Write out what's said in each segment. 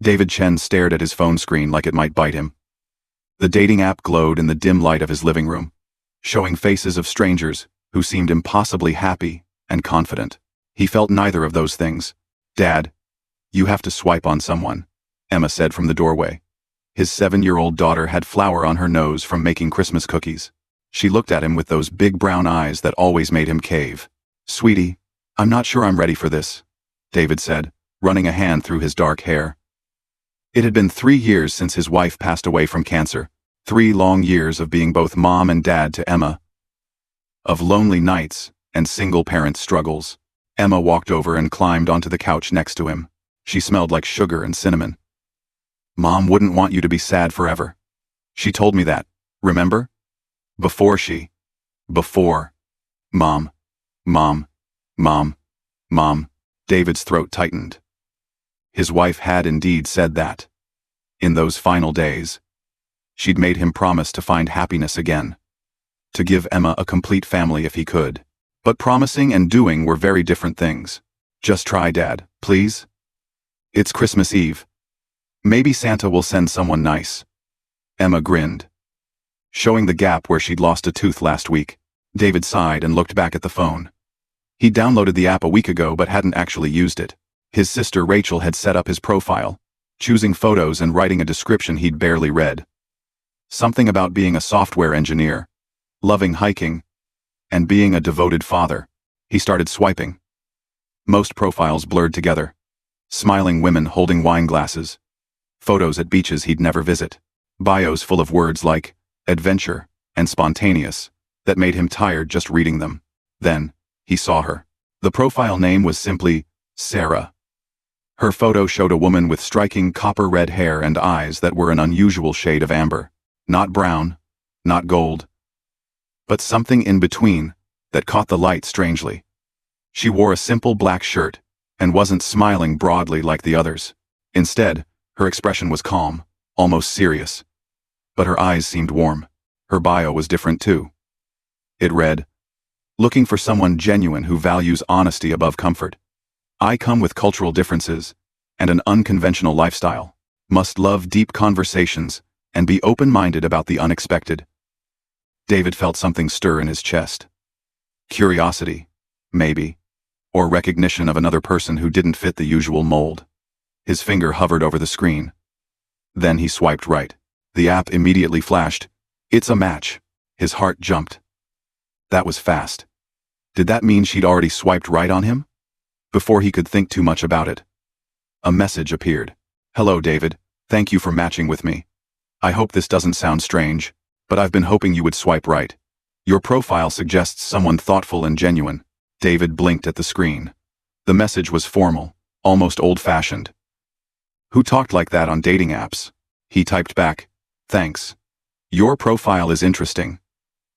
David Chen stared at his phone screen like it might bite him. The dating app glowed in the dim light of his living room, showing faces of strangers who seemed impossibly happy and confident. He felt neither of those things. "Dad, you have to swipe on someone," Emma said from the doorway. His 7-year-old daughter had flour on her nose from making Christmas cookies. She looked at him with those big brown eyes that always made him cave. "Sweetie, I'm not sure I'm ready for this," David said, running a hand through his dark hair. It had been 3 years since his wife passed away from cancer. 3 long years of being both mom and dad to Emma. Of lonely nights and single-parent struggles. Emma walked over and climbed onto the couch next to him. She smelled like sugar and cinnamon. "Mom wouldn't want you to be sad forever. She told me that, remember? Before. Mom. Mom. Mom. Mom." David's throat tightened. His wife had indeed said that. In those final days, she'd made him promise to find happiness again. To give Emma a complete family if he could. But promising and doing were very different things. "Just try, Dad, please. It's Christmas Eve. Maybe Santa will send someone nice." Emma grinned, showing the gap where she'd lost a tooth last week. David sighed and looked back at the phone. He downloaded the app a week ago but hadn't actually used it. His sister Rachel had set up his profile, choosing photos and writing a description he'd barely read. Something about being a software engineer, loving hiking, and being a devoted father. He started swiping. Most profiles blurred together. Smiling women holding wine glasses. Photos at beaches he'd never visit. Bios full of words like adventure and spontaneous that made him tired just reading them. Then, he saw her. The profile name was simply Sarah. Her photo showed a woman with striking copper-red hair and eyes that were an unusual shade of amber. Not brown, not gold, but something in between that caught the light strangely. She wore a simple black shirt and wasn't smiling broadly like the others. Instead, her expression was calm, almost serious. But her eyes seemed warm. Her bio was different too. It read, "Looking for someone genuine who values honesty above comfort. I come with cultural differences and an unconventional lifestyle. Must love deep conversations and be open-minded about the unexpected." David felt something stir in his chest. Curiosity, maybe, or recognition of another person who didn't fit the usual mold. His finger hovered over the screen. Then he swiped right. The app immediately flashed, "It's a match." His heart jumped. That was fast. Did that mean she'd already swiped right on him? Before he could think too much about it, a message appeared. "Hello, David. Thank you for matching with me. I hope this doesn't sound strange, but I've been hoping you would swipe right. Your profile suggests someone thoughtful and genuine." David blinked at the screen. The message was formal, almost old-fashioned. "Who talked like that on dating apps?" He typed back, "Thanks. Your profile is interesting.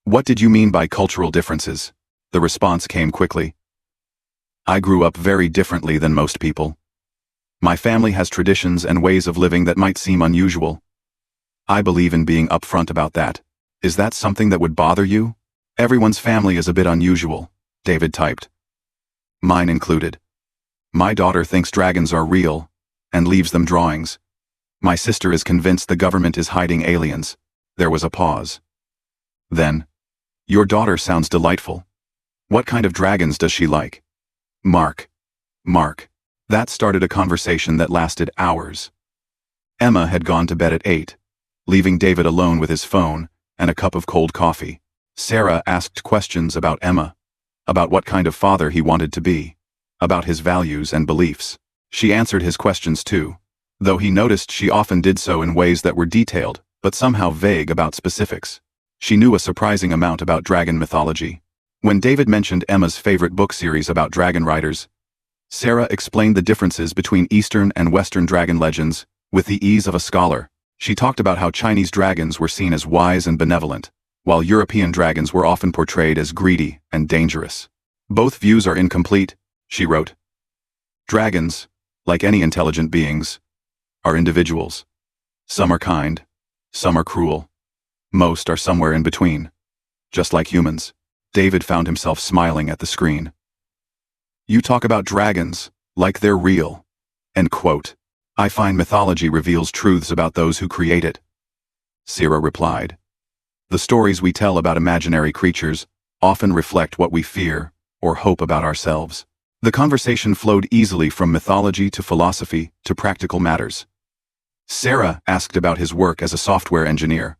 What did you mean by cultural differences?" The response came quickly. "I grew up very differently than most people. My family has traditions and ways of living that might seem unusual. I believe in being upfront about that. Is that something that would bother you?" "Everyone's family is a bit unusual," David typed. "Mine included. My daughter thinks dragons are real and leaves them drawings. My sister is convinced the government is hiding aliens." There was a pause. Then, "Your daughter sounds delightful. What kind of dragons does she like?" Mark. That started a conversation that lasted hours. Emma had gone to bed at 8, leaving David alone with his phone and a cup of cold coffee. Sarah asked questions about Emma, about what kind of father he wanted to be, about his values and beliefs. She answered his questions too, though he noticed she often did so in ways that were detailed, but somehow vague about specifics. She knew a surprising amount about dragon mythology. When David mentioned Emma's favorite book series about dragon riders, Sarah explained the differences between Eastern and Western dragon legends with the ease of a scholar. She talked about how Chinese dragons were seen as wise and benevolent, while European dragons were often portrayed as greedy and dangerous. "Both views are incomplete," she wrote. "Dragons, like any intelligent beings, are individuals. Some are kind, some are cruel. Most are somewhere in between, just like humans." David found himself smiling at the screen. "You talk about dragons like they're real." End quote. I find mythology reveals truths about those who create it. Sira replied. The stories we tell about imaginary creatures often reflect what we fear or hope about ourselves. The conversation flowed easily from mythology to philosophy to practical matters. Sarah asked about his work as a software engineer.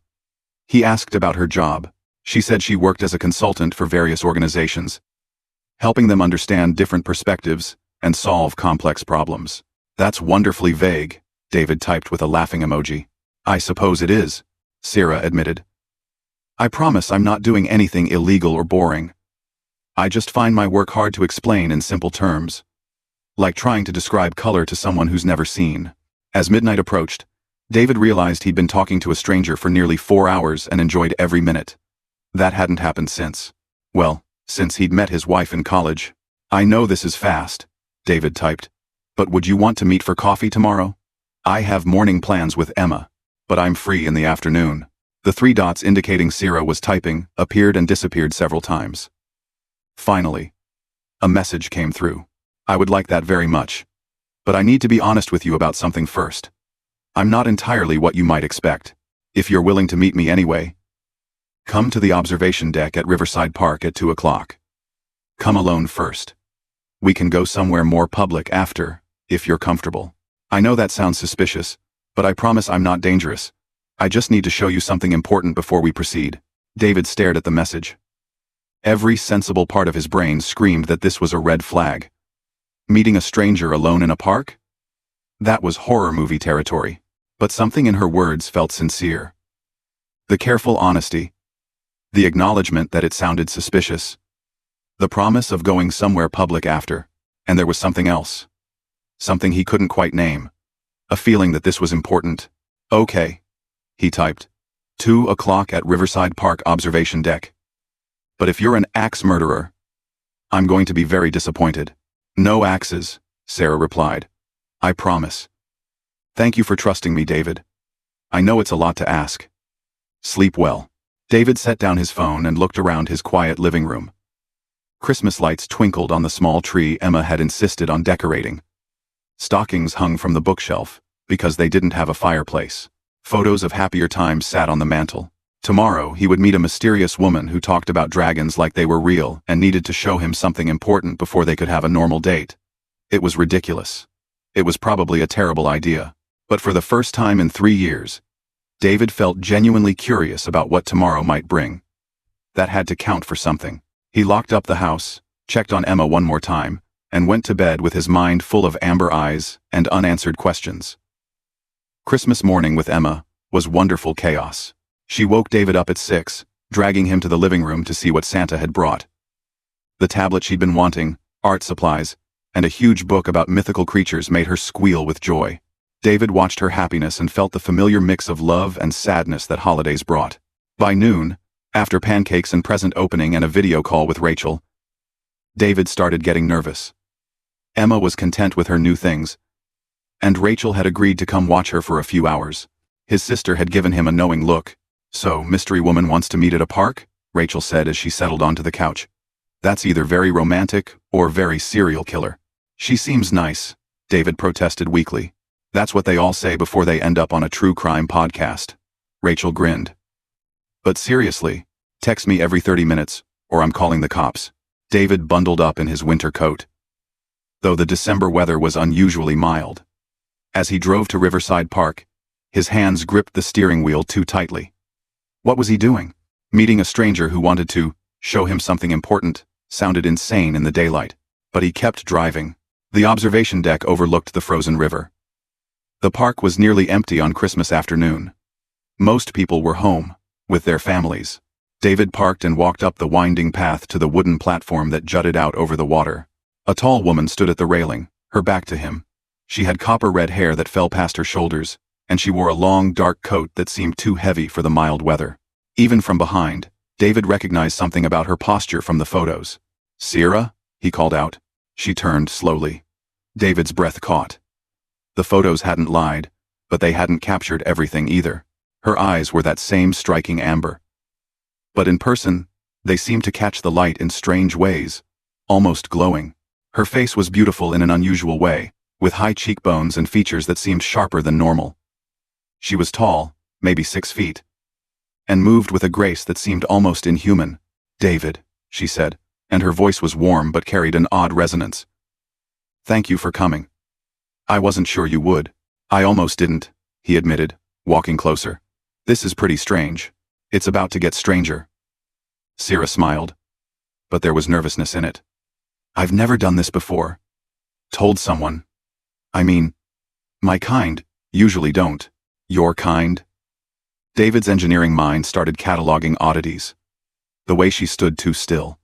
He asked about her job. She said she worked as a consultant for various organizations, helping them understand different perspectives and solve complex problems. That's wonderfully vague, David typed with a laughing emoji. I suppose it is, Sarah admitted. I promise I'm not doing anything illegal or boring. I just find my work hard to explain in simple terms, like trying to describe color to someone who's never seen. As midnight approached, David realized he'd been talking to a stranger for nearly 4 hours and enjoyed every minute. That hadn't happened since he'd met his wife in college. I know this is fast, David typed, but would you want to meet for coffee tomorrow? I have morning plans with Emma, but I'm free in the afternoon. The 3 dots indicating Sira was typing appeared and disappeared several times. Finally, a message came through. I would like that very much. But I need to be honest with you about something first. I'm not entirely what you might expect. If you're willing to meet me anyway, come to the observation deck at Riverside Park at 2 o'clock. Come alone first. We can go somewhere more public after, if you're comfortable. I know that sounds suspicious, but I promise I'm not dangerous. I just need to show you something important before we proceed. David stared at the message. Every sensible part of his brain screamed that this was a red flag. Meeting a stranger alone in a park? That was horror movie territory. But something in her words felt sincere. The careful honesty, the acknowledgement that it sounded suspicious, the promise of going somewhere public after, and there was something else. Something he couldn't quite name. A feeling that this was important. Okay, he typed. 2 o'clock at Riverside Park observation deck. But if you're an axe murderer, I'm going to be very disappointed. No axes, Sarah replied. I promise. Thank you for trusting me, David. I know it's a lot to ask. Sleep well. David set down his phone and looked around his quiet living room. Christmas lights twinkled on the small tree Emma had insisted on decorating. Stockings hung from the bookshelf, because they didn't have a fireplace. Photos of happier times sat on the mantel. Tomorrow he would meet a mysterious woman who talked about dragons like they were real and needed to show him something important before they could have a normal date. It was ridiculous. It was probably a terrible idea. But for the first time in 3 years, David felt genuinely curious about what tomorrow might bring. That had to count for something. He locked up the house, checked on Emma one more time, and went to bed with his mind full of amber eyes and unanswered questions. Christmas morning with Emma was wonderful chaos. She woke David up at 6, dragging him to the living room to see what Santa had brought. The tablet she'd been wanting, art supplies, and a huge book about mythical creatures made her squeal with joy. David watched her happiness and felt the familiar mix of love and sadness that holidays brought. By noon, after pancakes and present opening and a video call with Rachel, David started getting nervous. Emma was content with her new things, and Rachel had agreed to come watch her for a few hours. His sister had given him a knowing look. So, mystery woman wants to meet at a park? Rachel said as she settled onto the couch. That's either very romantic or very serial killer. She seems nice, David protested weakly. That's what they all say before they end up on a true crime podcast. Rachel grinned. But seriously, text me every 30 minutes, or I'm calling the cops. David bundled up in his winter coat. Though the December weather was unusually mild. As he drove to Riverside Park, his hands gripped the steering wheel too tightly. What was he doing? Meeting a stranger who wanted to show him something important sounded insane in the daylight, but he kept driving. The observation deck overlooked the frozen river. The park was nearly empty on Christmas afternoon. Most people were home, with their families. David parked and walked up the winding path to the wooden platform that jutted out over the water. A tall woman stood at the railing, her back to him. She had copper-red hair that fell past her shoulders, and she wore a long, dark coat that seemed too heavy for the mild weather. Even from behind, David recognized something about her posture from the photos. Sira? He called out. She turned slowly. David's breath caught. The photos hadn't lied, but they hadn't captured everything either. Her eyes were that same striking amber. But in person, they seemed to catch the light in strange ways, almost glowing. Her face was beautiful in an unusual way, with high cheekbones and features that seemed sharper than normal. She was tall, maybe 6 feet, and moved with a grace that seemed almost inhuman. "David," she said, and her voice was warm but carried an odd resonance. "Thank you for coming. I wasn't sure you would." "I almost didn't," he admitted, walking closer. "This is pretty strange. It's about to get stranger." Sierra smiled, but there was nervousness in it. "I've never done this before. Told someone. I mean, my kind usually don't." "Your kind?" David's engineering mind started cataloging oddities. The way she stood too still.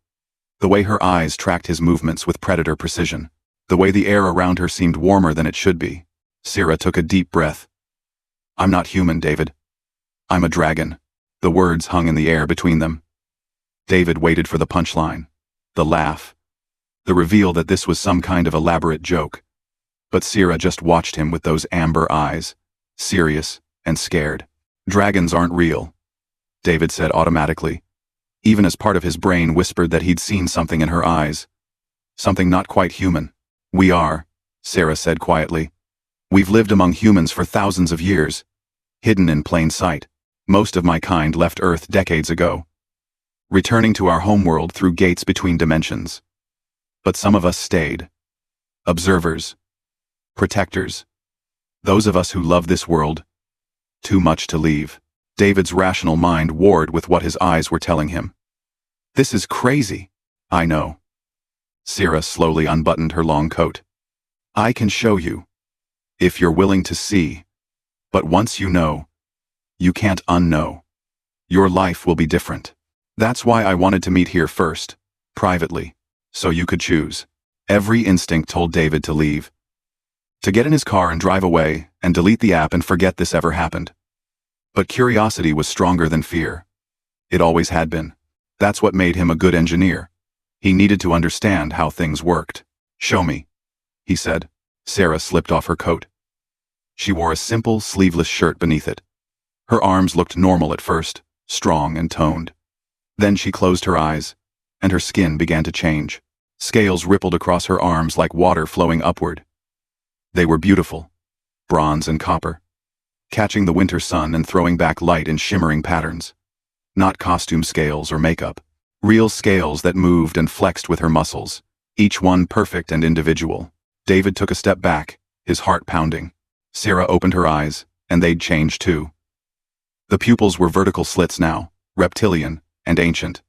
The way her eyes tracked his movements with predator precision. The way the air around her seemed warmer than it should be. Sierra took a deep breath. "I'm not human, David. I'm a dragon." The words hung in the air between them. David waited for the punchline. The laugh. The reveal that this was some kind of elaborate joke. But Sierra just watched him with those amber eyes, serious and scared. "Dragons aren't real," David said automatically, even as part of his brain whispered that he'd seen something in her eyes. Something not quite human. "We are," Sierra said quietly. "We've lived among humans for thousands of years, hidden in plain sight. Most of my kind left Earth decades ago, returning to our homeworld through gates between dimensions. But some of us stayed. Observers. Protectors. Those of us who love this world. Too much to leave." David's rational mind warred with what his eyes were telling him. "This is crazy." "I know." Sierra slowly unbuttoned her long coat. "I can show you. If you're willing to see. But once you know, you can't unknow. Your life will be different. That's why I wanted to meet here first, privately, so you could choose." Every instinct told David to leave. To get in his car and drive away, and delete the app and forget this ever happened. But curiosity was stronger than fear. It always had been. That's what made him a good engineer. He needed to understand how things worked. "Show me," he said. Sierra slipped off her coat. She wore a simple, sleeveless shirt beneath it. Her arms looked normal at first, strong and toned. Then she closed her eyes, and her skin began to change. Scales rippled across her arms like water flowing upward. They were beautiful, bronze and copper, catching the winter sun and throwing back light in shimmering patterns. Not costume scales or makeup. Real scales that moved and flexed with her muscles, each one perfect and individual. David took a step back, his heart pounding. Sierra opened her eyes, and they'd changed too. The pupils were vertical slits now, reptilian and ancient.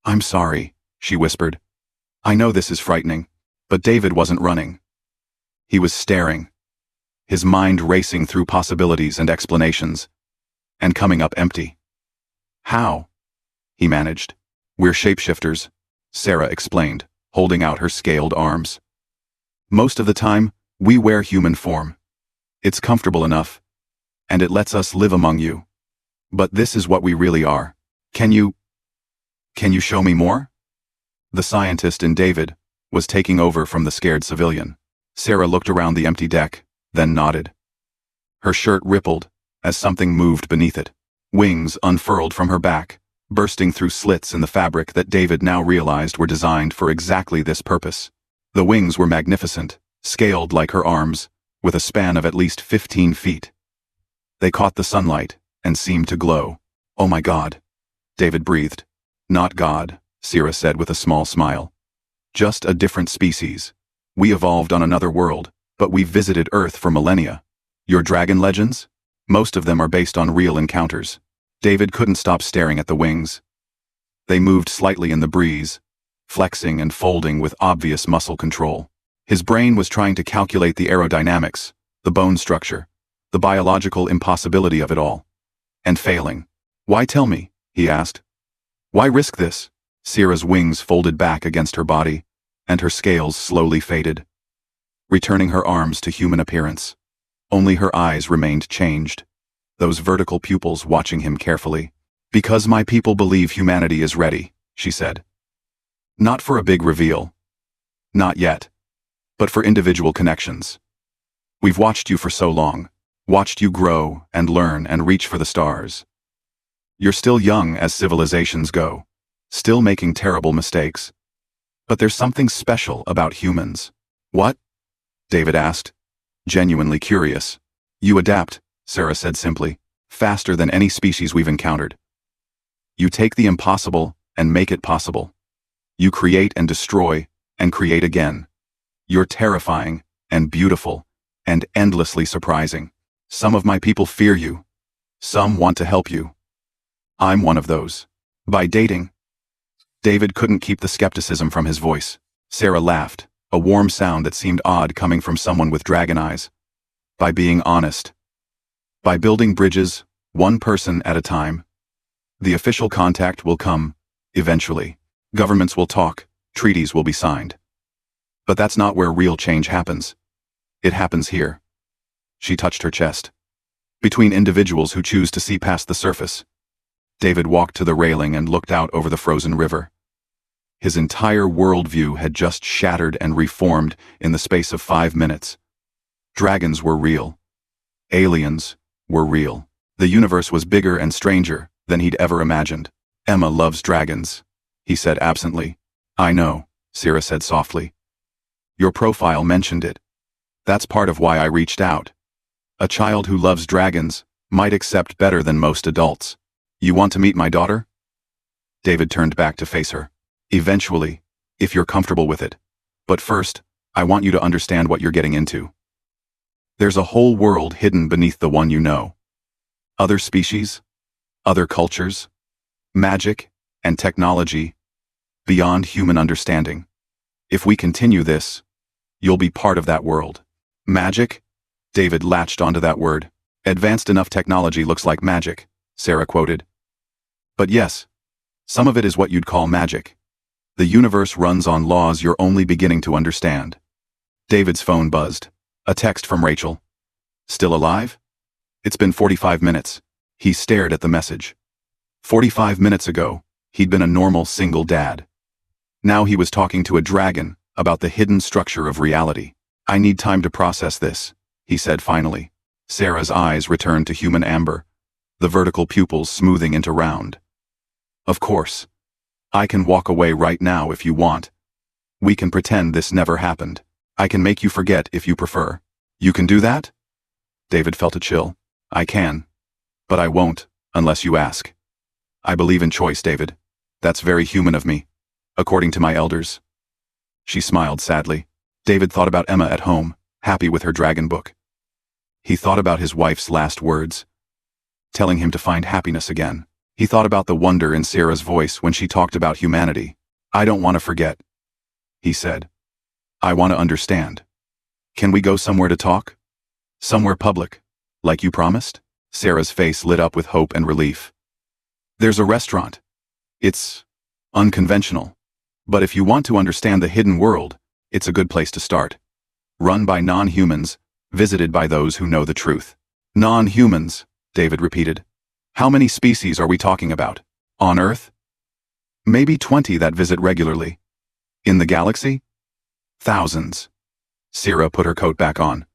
"I'm sorry," she whispered. "I know this is frightening." But David wasn't running. He was staring, his mind racing through possibilities and explanations, and coming up empty. "How?" he managed. "We're shapeshifters," Sierra explained, holding out her scaled arms. "Most of the time, we wear human form. It's comfortable enough, and it lets us live among you. But this is what we really are. Can you show me more?" The scientist in David was taking over from the scared civilian. Sierra looked around the empty deck, then nodded. Her shirt rippled as something moved beneath it. Wings unfurled from her back, bursting through slits in the fabric that David now realized were designed for exactly this purpose. The wings were magnificent, scaled like her arms, with a span of at least 15 feet. They caught the sunlight and seemed to glow. "Oh my God," David breathed. "Not God," Sierra said with a small smile. "Just a different species. We evolved on another world, but we've visited Earth for millennia. Your dragon legends? Most of them are based on real encounters." David couldn't stop staring at the wings. They moved slightly in the breeze, flexing and folding with obvious muscle control. His brain was trying to calculate the aerodynamics, the bone structure, the biological impossibility of it all. And failing. "Why tell me?" he asked. "Why risk this?" Sierra's wings folded back against her body, and her scales slowly faded, returning her arms to human appearance. Only her eyes remained changed, those vertical pupils watching him carefully. "Because my people believe humanity is ready," she said. "Not for a big reveal. Not yet. But for individual connections. We've watched you for so long, watched you grow and learn and reach for the stars. You're still young as civilizations go, still making terrible mistakes. But there's something special about humans." "What?" David asked, genuinely curious. You adapt, Sarah said simply, faster than any species we've encountered. You take the impossible and make it possible. You create and destroy and create again. You're terrifying and beautiful and endlessly surprising. Some of my people fear you. Some want to help you. I'm one of those. By dating. David couldn't keep the skepticism from his voice. Sarah laughed, a warm sound that seemed odd coming from someone with dragon eyes. By being honest. By building bridges, one person at a time. The official contact will come, eventually. Governments will talk, treaties will be signed. But that's not where real change happens. It happens here. She touched her chest. Between individuals who choose to see past the surface. David walked to the railing and looked out over the frozen river. His entire worldview had just shattered and reformed in the space of 5 minutes. Dragons were real. Aliens were real. The universe was bigger and stranger than he'd ever imagined. Emma loves dragons, he said absently. I know, Sarah said softly. Your profile mentioned it. That's part of why I reached out. A child who loves dragons might accept better than most adults. You want to meet my daughter? David turned back to face her. Eventually, if you're comfortable with it. But first, I want you to understand what you're getting into. There's a whole world hidden beneath the one you know. Other species, other cultures, magic, and technology, beyond human understanding. If we continue this, you'll be part of that world. Magic? David latched onto that word. Advanced enough technology looks like magic, Sarah quoted. But yes, some of it is what you'd call magic. The universe runs on laws you're only beginning to understand. David's phone buzzed. A text from Rachel. Still alive? It's been 45 minutes. He stared at the message. 45 minutes ago, he'd been a normal single dad. Now he was talking to a dragon about the hidden structure of reality. I need time to process this, he said finally. Sarah's eyes returned to human amber, the vertical pupils smoothing into round. Of course. I can walk away right now if you want. We can pretend this never happened. I can make you forget if you prefer. You can do that? David felt a chill. I can. But I won't, unless you ask. I believe in choice, David. That's very human of me, according to my elders. She smiled sadly. David thought about Emma at home, happy with her dragon book. He thought about his wife's last words, telling him to find happiness again. He thought about the wonder in Sarah's voice when she talked about humanity. I don't want to forget, he said. I want to understand. Can we go somewhere to talk? Somewhere public, like you promised? Sarah's face lit up with hope and relief. There's a restaurant. It's unconventional. But if you want to understand the hidden world, it's a good place to start. Run by non-humans, visited by those who know the truth. Non-humans, David repeated. How many species are we talking about? On Earth? Maybe 20 that visit regularly. In the galaxy? Thousands. Sarah put her coat back on.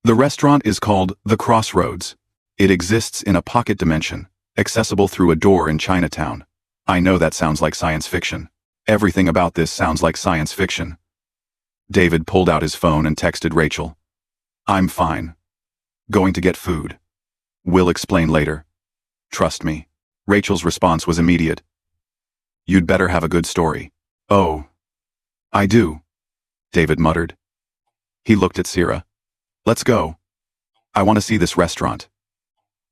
The restaurant is called The Crossroads. It exists in a pocket dimension, accessible through a door in Chinatown. I know that sounds like science fiction. Everything about this sounds like science fiction. David pulled out his phone and texted Rachel. I'm fine. Going to get food. We'll explain later. Trust me. Rachel's response was immediate. You'd better have a good story. Oh. I do, David muttered. He looked at Sarah. Let's go. I want to see this restaurant.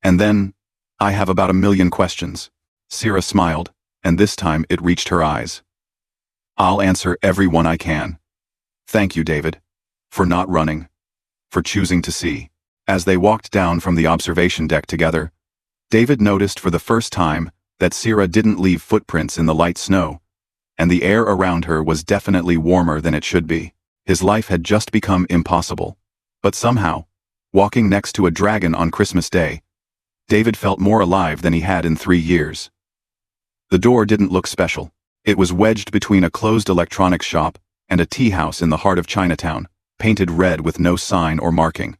And then, I have about 1,000,000 questions. Sarah smiled, and this time it reached her eyes. I'll answer every one I can. Thank you, David. For not running. For choosing to see. As they walked down from the observation deck together, David noticed for the first time that Sarah didn't leave footprints in the light snow, and the air around her was definitely warmer than it should be. His life had just become impossible. But somehow, walking next to a dragon on Christmas Day, David felt more alive than he had in 3 years. The door didn't look special. It was wedged between a closed electronics shop and a tea house in the heart of Chinatown, painted red with no sign or marking.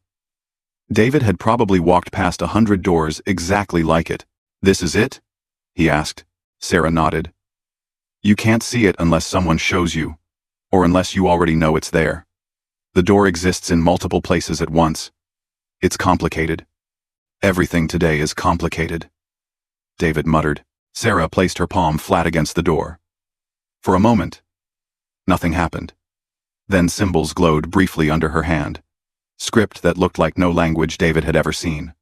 David had probably walked past 100 doors exactly like it. This is it? He asked. Sarah nodded. You can't see it unless someone shows you, or unless you already know it's there. The door exists in multiple places at once. It's complicated. Everything today is complicated. David muttered. Sarah placed her palm flat against the door. For a moment, nothing happened. Then symbols glowed briefly under her hand. Script that looked like no language David had ever seen.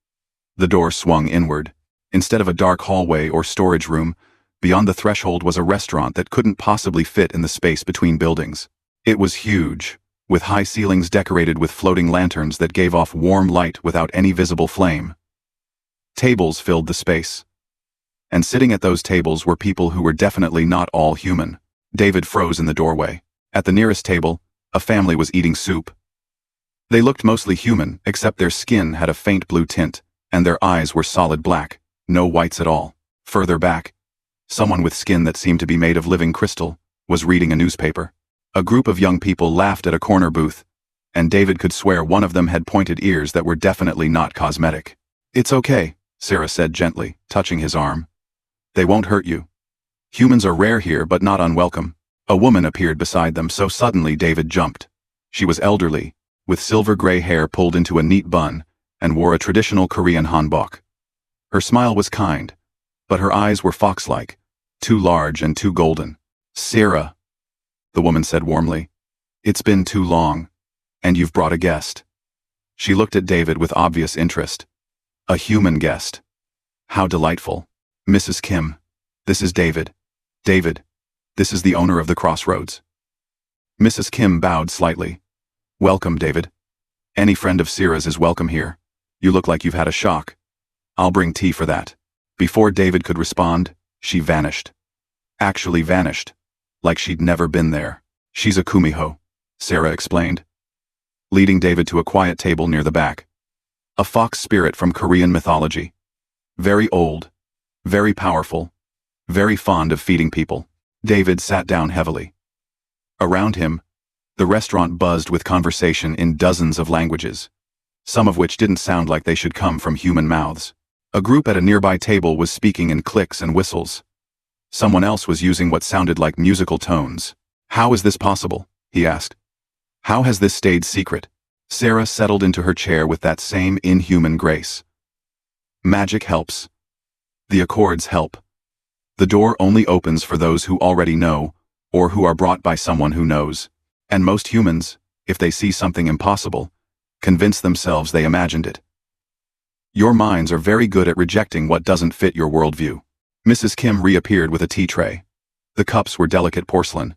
The door swung inward. Instead of a dark hallway or storage room, beyond the threshold was a restaurant that couldn't possibly fit in the space between buildings. It was huge, with high ceilings decorated with floating lanterns that gave off warm light without any visible flame. Tables filled the space. And sitting at those tables were people who were definitely not all human. David froze in the doorway. At the nearest table, a family was eating soup. They looked mostly human, except their skin had a faint blue tint, and their eyes were solid black, no whites at all. Further back, someone with skin that seemed to be made of living crystal was reading a newspaper. A group of young people laughed at a corner booth, and David could swear one of them had pointed ears that were definitely not cosmetic. "It's okay," Sarah said gently, touching his arm. "They won't hurt you. Humans are rare here but not unwelcome." A woman appeared beside them so suddenly David jumped. She was elderly, with silver-gray hair pulled into a neat bun, and wore a traditional Korean hanbok. Her smile was kind, but her eyes were fox-like, too large and too golden. "Sarah," the woman said warmly. "It's been too long, and you've brought a guest." She looked at David with obvious interest. "A human guest. How delightful. Mrs. Kim, this is David. David, this is the owner of the Crossroads." Mrs. Kim bowed slightly. "Welcome, David. Any friend of Sarah's is welcome here. You look like you've had a shock. I'll bring tea for that." Before David could respond, she vanished. Actually vanished. Like she'd never been there. "She's a kumiho," Sarah explained, leading David to a quiet table near the back. A fox spirit from Korean mythology. Very old. Very powerful. Very fond of feeding people. David sat down heavily. Around him, the restaurant buzzed with conversation in dozens of languages, some of which didn't sound like they should come from human mouths. A group at a nearby table was speaking in clicks and whistles. Someone else was using what sounded like musical tones. "How is this possible?" he asked. "How has this stayed secret?" Sarah settled into her chair with that same inhuman grace. "Magic helps. The accords help. The door only opens for those who already know, or who are brought by someone who knows. And most humans, if they see something impossible, convince themselves they imagined it. Your minds are very good at rejecting what doesn't fit your worldview." Mrs. Kim reappeared with a tea tray. The cups were delicate porcelain,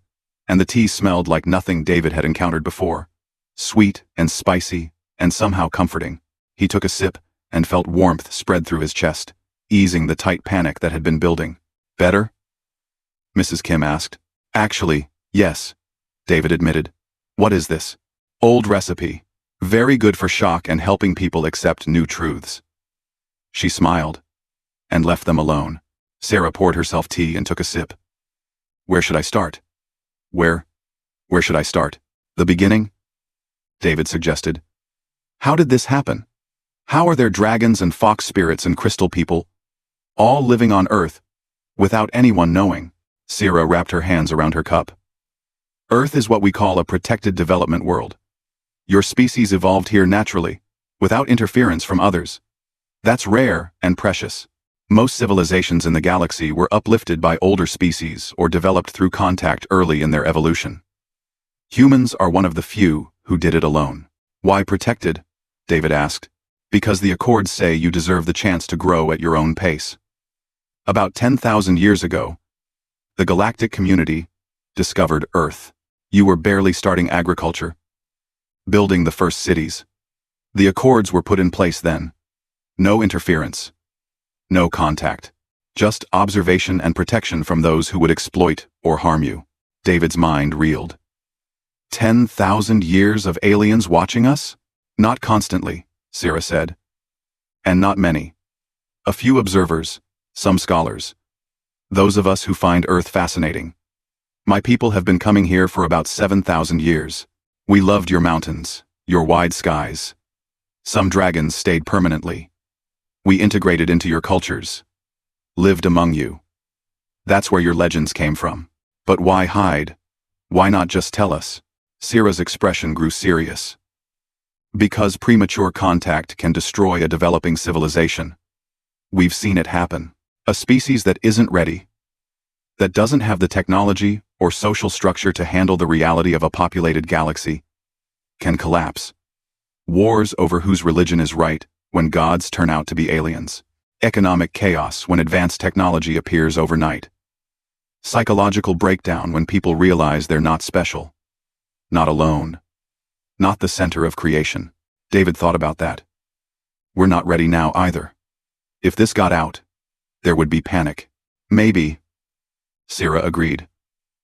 and the tea smelled like nothing David had encountered before. Sweet and spicy, and somehow comforting. He took a sip, and felt warmth spread through his chest, easing the tight panic that had been building. "Better?" Mrs. Kim asked. "Actually, yes," David admitted. "What is this?" "Old recipe. Very good for shock and helping people accept new truths." She smiled, and left them alone. Sarah poured herself tea and took a sip. "Where should I start?" Where should I start?" "The beginning?" David suggested. "How did this happen? How are there dragons and fox spirits and crystal people, all living on Earth, without anyone knowing?" Sarah wrapped her hands around her cup. "Earth is what we call a protected development world. Your species evolved here naturally, without interference from others. That's rare and precious. Most civilizations in the galaxy were uplifted by older species or developed through contact early in their evolution. Humans are one of the few who did it alone." "Why protected?" David asked. "Because the Accords say you deserve the chance to grow at your own pace. About 10,000 years ago, the galactic community discovered Earth. You were barely starting agriculture, building the first cities. The Accords were put in place then. No interference. No contact. Just observation and protection from those who would exploit or harm you." David's mind reeled. 10,000 years of aliens watching us? "Not constantly," Sarah said. "And not many. A few observers, some scholars. Those of us who find Earth fascinating. My people have been coming here for about 7,000 years. We loved your mountains, your wide skies. Some dragons stayed permanently. We integrated into your cultures, lived among you. That's where your legends came from. But why hide? Why not just tell us?" Sierra's expression grew serious. Because premature contact can destroy a developing civilization. We've seen it happen. A species that isn't ready, that doesn't have the technology or social structure to handle the reality of a populated galaxy, can collapse. Wars over whose religion is right when gods turn out to be aliens. Economic chaos when advanced technology appears overnight. Psychological breakdown when people realize they're not special, not alone, not the center of creation. David thought about that. We're not ready now either. If this got out, there would be panic. Maybe, Sierra agreed.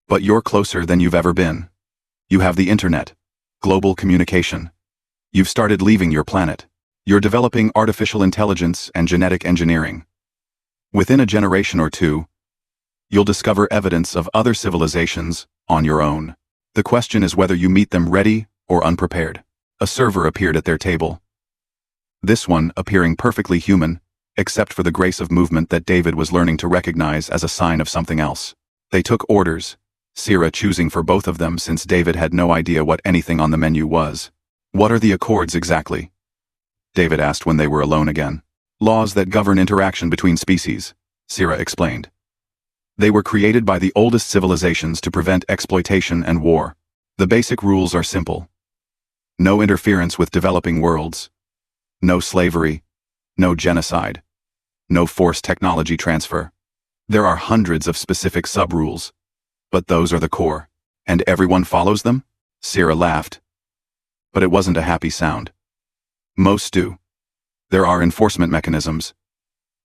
But you're closer than you've ever been. You have the internet, global communication. You've started leaving your planet. You're developing artificial intelligence and genetic engineering. Within a generation or two, you'll discover evidence of other civilizations on your own. The question is whether you meet them ready or unprepared. A server appeared at their table. This one appearing perfectly human, except for the grace of movement that David was learning to recognize as a sign of something else. They took orders, Sierra choosing for both of them since David had no idea what anything on the menu was. What are the Accords exactly? David asked when they were alone again. Laws that govern interaction between species, Sierra explained. They were created by the oldest civilizations to prevent exploitation and war. The basic rules are simple. No interference with developing worlds. No slavery. No genocide. No forced technology transfer. There are hundreds of specific sub-rules. But those are the core. And everyone follows them? Sierra laughed. But it wasn't a happy sound. Most do. There are enforcement mechanisms.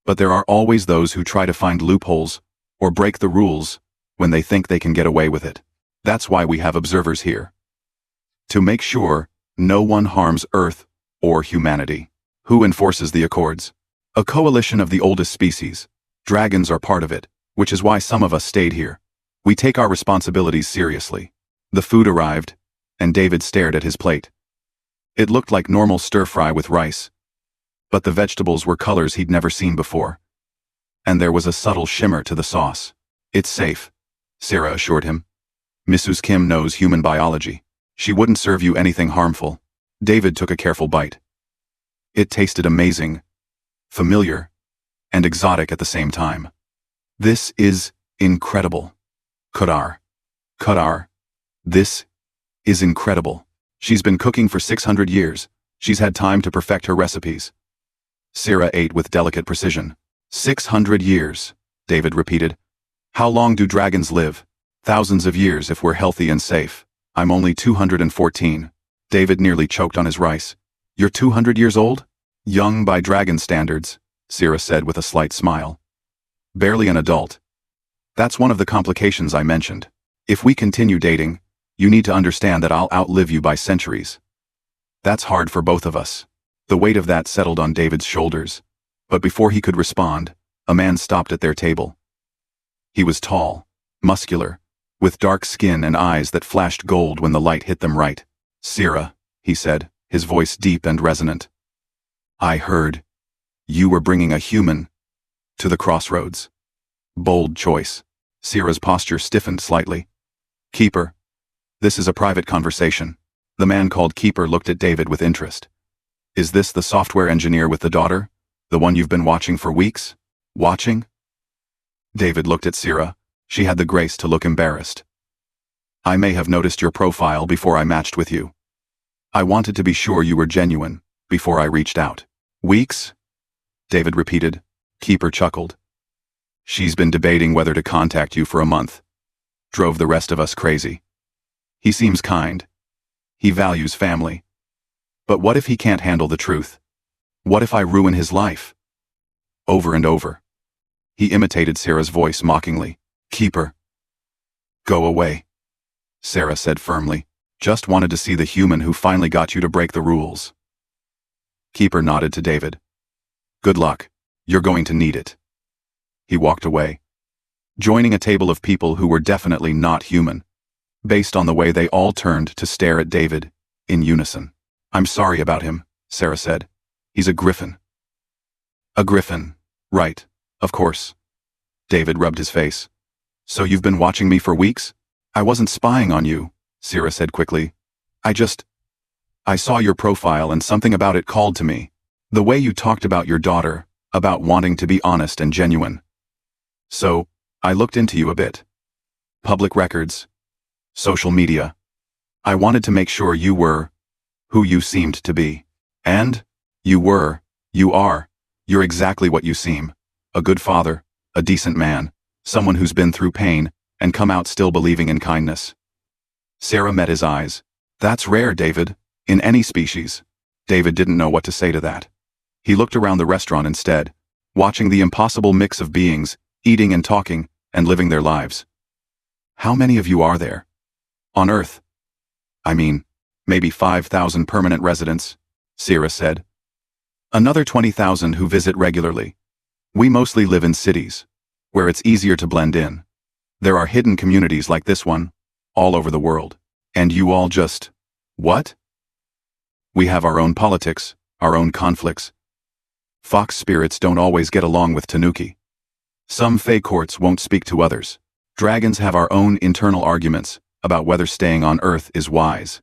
But there are always those who try to find loopholes or break the rules when they think they can get away with it. That's why we have observers here. To make sure no one harms Earth or humanity. Who enforces the Accords? A coalition of the oldest species. Dragons are part of it, which is why some of us stayed here. We take our responsibilities seriously. The food arrived, and David stared at his plate. It looked like normal stir-fry with rice. But the vegetables were colors he'd never seen before. And there was a subtle shimmer to the sauce. It's safe, Sierra assured him. Mrs. Kim knows human biology. She wouldn't serve you anything harmful. David took a careful bite. It tasted amazing, familiar, and exotic at the same time. This is incredible. Qadar. This is incredible. She's been cooking for 600 years. She's had time to perfect her recipes. Sierra ate with delicate precision. 600 years, David repeated. How long do dragons live? Thousands of years if we're healthy and safe. I'm only 214. David nearly choked on his rice. You're 200 years old? Young by dragon standards, Sierra said with a slight smile. Barely an adult. That's one of the complications I mentioned. If we continue dating, you need to understand that I'll outlive you by centuries. That's hard for both of us. The weight of that settled on David's shoulders. But before he could respond, a man stopped at their table. He was tall, muscular, with dark skin and eyes that flashed gold when the light hit them right. Sierra, he said, his voice deep and resonant. I heard. You were bringing a human to the crossroads. Bold choice. Sierra's posture stiffened slightly. Keeper. This is a private conversation. The man called Keeper looked at David with interest. Is this the software engineer with the daughter? The one you've been watching for weeks? Watching? David looked at Sierra. She had the grace to look embarrassed. I may have noticed your profile before I matched with you. I wanted to be sure you were genuine before I reached out. Weeks? David repeated. Keeper chuckled. She's been debating whether to contact you for a month. Drove the rest of us crazy. He seems kind. He values family. But what if he can't handle the truth? What if I ruin his life? Over and over. He imitated Sarah's voice mockingly. Keeper. Go away. Sarah said firmly. Just wanted to see the human who finally got you to break the rules. Keeper nodded to David. Good luck. You're going to need it. He walked away, joining a table of people who were definitely not human, based on the way they all turned to stare at David, in unison. I'm sorry about him, Sarah said. He's a griffin. A griffin. Right, of course. David rubbed his face. So you've been watching me for weeks? I wasn't spying on you, Sarah said quickly. I saw your profile and something about it called to me. The way you talked about your daughter, about wanting to be honest and genuine. So, I looked into you a bit. Public records. Social media. I wanted to make sure you were who you seemed to be. And you are, you're exactly what you seem. A good father, a decent man, someone who's been through pain and come out still believing in kindness. Sarah met his eyes. That's rare, David, in any species. David didn't know what to say to that. He looked around the restaurant instead, watching the impossible mix of beings, eating and talking, and living their lives. How many of you are there? On Earth? I mean, maybe 5,000 permanent residents, Sarah said. Another 20,000 who visit regularly. We mostly live in cities, where it's easier to blend in. There are hidden communities like this one, all over the world. And you all just, what? We have our own politics, our own conflicts. Fox spirits don't always get along with Tanuki. Some Fae courts won't speak to others. Dragons have our own internal arguments about whether staying on Earth is wise.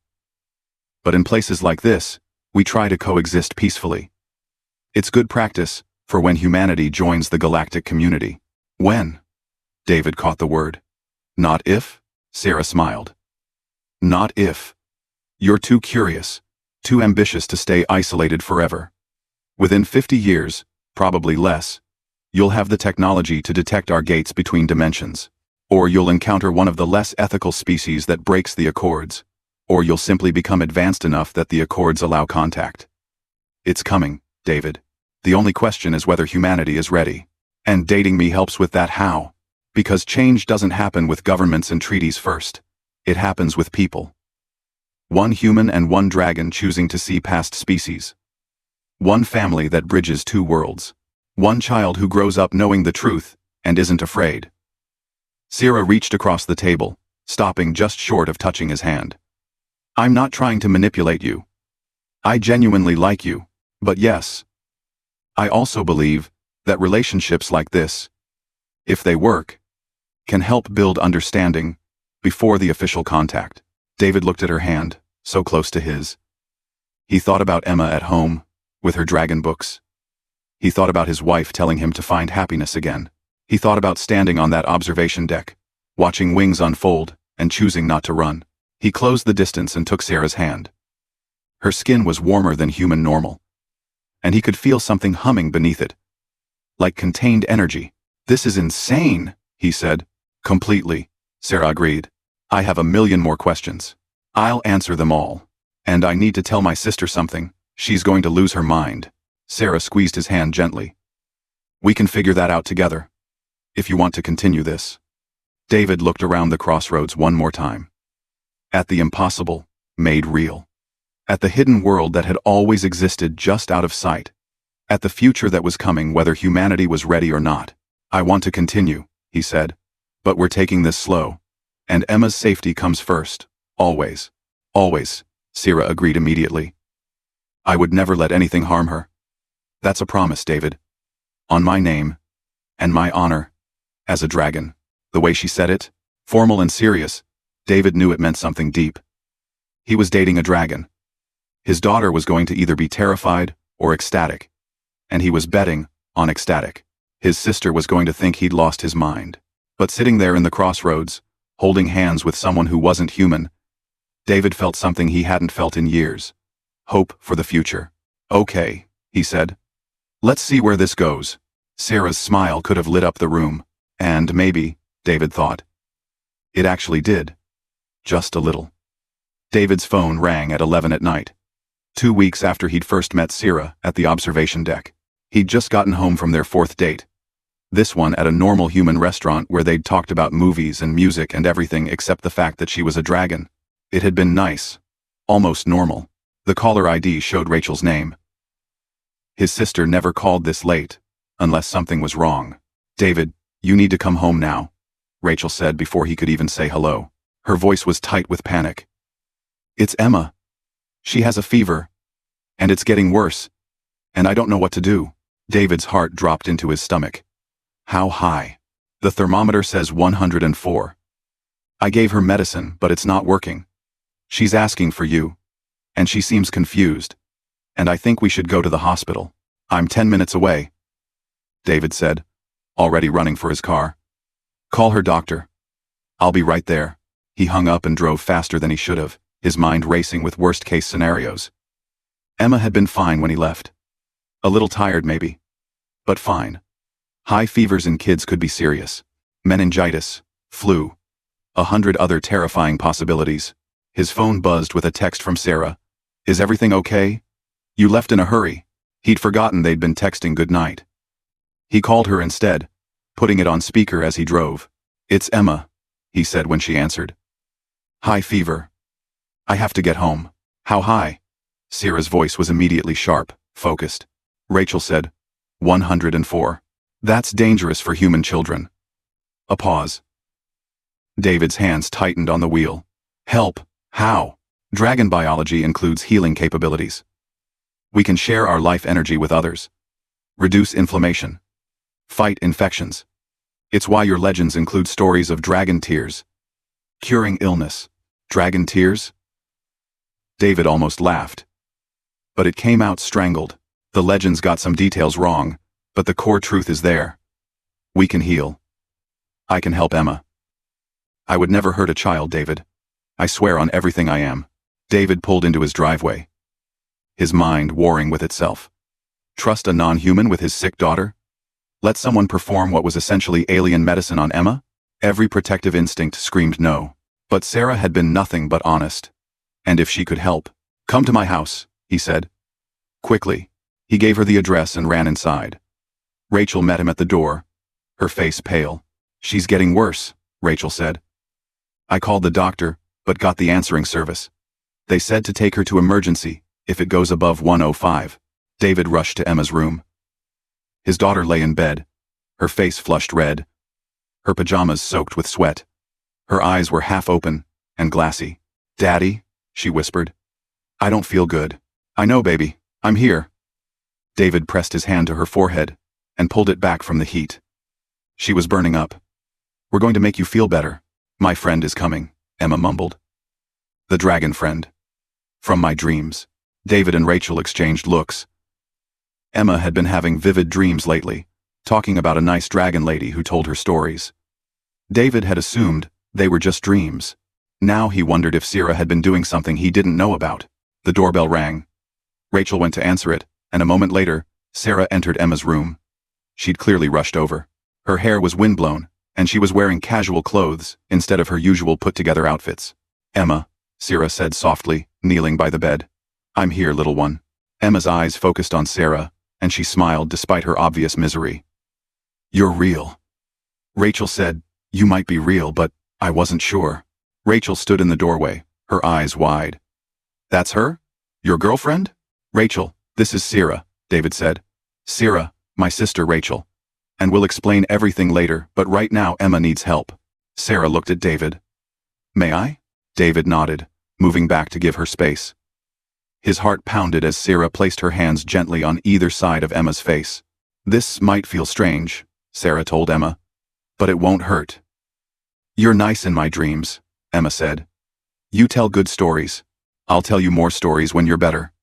But in places like this, we try to coexist peacefully. It's good practice for when humanity joins the galactic community. When? David caught the word. Not if? Sarah smiled. Not if. You're too curious, too ambitious to stay isolated forever. Within 50 years, probably less, you'll have the technology to detect our gates between dimensions. Or you'll encounter one of the less ethical species that breaks the accords. Or you'll simply become advanced enough that the accords allow contact. It's coming, David. The only question is whether humanity is ready. And dating me helps with that. How? Because change doesn't happen with governments and treaties first. It happens with people. One human and one dragon choosing to see past species. One family that bridges two worlds. One child who grows up knowing the truth and isn't afraid. Sarah reached across the table, stopping just short of touching his hand. I'm not trying to manipulate you. I genuinely like you, but yes. I also believe that relationships like this, if they work, can help build understanding before the official contact. David looked at her hand, so close to his. He thought about Emma at home, with her dragon books. He thought about his wife telling him to find happiness again. He thought about standing on that observation deck, watching wings unfold and choosing not to run. He closed the distance and took Sarah's hand. Her skin was warmer than human normal. And he could feel something humming beneath it. Like contained energy. This is insane, he said. Completely, Sarah agreed. I have a million more questions. I'll answer them all. And I need to tell my sister something. She's going to lose her mind. Sarah squeezed his hand gently. We can figure that out together. If you want to continue this. David looked around the crossroads one more time. At the impossible, made real. At the hidden world that had always existed just out of sight. At the future that was coming whether humanity was ready or not. I want to continue, he said. But we're taking this slow. And Emma's safety comes first. Always. Always, Sarah agreed immediately. I would never let anything harm her. That's a promise, David. On my name. And my honor. As a dragon. The way she said it, formal and serious, David knew it meant something deep. He was dating a dragon. His daughter was going to either be terrified or ecstatic. And he was betting on ecstatic. His sister was going to think he'd lost his mind. But sitting there in the crossroads, holding hands with someone who wasn't human, David felt something he hadn't felt in years. Hope for the future. Okay, he said. Let's see where this goes. Sarah's smile could have lit up the room. And maybe, David thought. It actually did. Just a little. David's phone rang at 11 at night. 2 weeks after he'd first met Sarah at the observation deck. He'd just gotten home from their 4th date. This one at a normal human restaurant where they'd talked about movies and music and everything except the fact that she was a dragon. It had been nice. Almost normal. The caller ID showed Rachel's name. His sister never called this late, unless something was wrong. David, you need to come home now, Rachel said before he could even say hello. Her voice was tight with panic. It's Emma. She has a fever. And it's getting worse. And I don't know what to do. David's heart dropped into his stomach. How high? The thermometer says 104. I gave her medicine, but it's not working. She's asking for you. And she seems confused. And I think we should go to the hospital. I'm 10 minutes away, David said, already running for his car. Call her doctor. I'll be right there. He hung up and drove faster than he should have, his mind racing with worst-case scenarios. Emma had been fine when he left. A little tired maybe, but fine. High fevers in kids could be serious. Meningitis, flu, 100 other terrifying possibilities. His phone buzzed with a text from Sarah. Is everything okay? You left in a hurry. He'd forgotten they'd been texting goodnight. He called her instead, putting it on speaker as he drove. It's Emma, he said when she answered. High fever. I have to get home. How high? Sarah's voice was immediately sharp, focused. Rachel said, 104. That's dangerous for human children. A pause. David's hands tightened on the wheel. Help. How? Dragon biology includes healing capabilities. We can share our life energy with others. Reduce inflammation. Fight infections. It's why your legends include stories of dragon tears. Curing illness. Dragon tears? David almost laughed. But it came out strangled. The legends got some details wrong, but the core truth is there. We can heal. I can help Emma. I would never hurt a child, David. I swear on everything I am. David pulled into his driveway, his mind warring with itself. Trust a non-human with his sick daughter? Let someone perform what was essentially alien medicine on Emma? Every protective instinct screamed no. But Sarah had been nothing but honest. And if she could help, come to my house, he said. Quickly, he gave her the address and ran inside. Rachel met him at the door, her face pale. She's getting worse, Rachel said. I called the doctor, but got the answering service. They said to take her to emergency if it goes above 105. David rushed to Emma's room. His daughter lay in bed, her face flushed red, her pajamas soaked with sweat. Her eyes were half open and glassy. Daddy, she whispered. I don't feel good. I know, baby. I'm here. David pressed his hand to her forehead and pulled it back from the heat. She was burning up. We're going to make you feel better. My friend is coming, Emma mumbled. The dragon friend. From my dreams. David and Rachel exchanged looks. Emma had been having vivid dreams lately, talking about a nice dragon lady who told her stories. David had assumed they were just dreams. Now he wondered if Sarah had been doing something he didn't know about. The doorbell rang. Rachel went to answer it, and a moment later, Sarah entered Emma's room. She'd clearly rushed over. Her hair was windblown, and she was wearing casual clothes instead of her usual put-together outfits. Emma, Sarah said softly, kneeling by the bed. I'm here, little one. Emma's eyes focused on Sarah, and she smiled despite her obvious misery. You're real. Rachel said, you might be real, but I wasn't sure. Rachel stood in the doorway, her eyes wide. That's her? Your girlfriend? Rachel, this is Sarah, David said. Sarah, my sister Rachel. And we'll explain everything later, but right now Emma needs help. Sarah looked at David. May I? David nodded, moving back to give her space. His heart pounded as Sarah placed her hands gently on either side of Emma's face. This might feel strange, Sarah told Emma, but it won't hurt. You're nice in my dreams, Emma said. You tell good stories. I'll tell you more stories when you're better.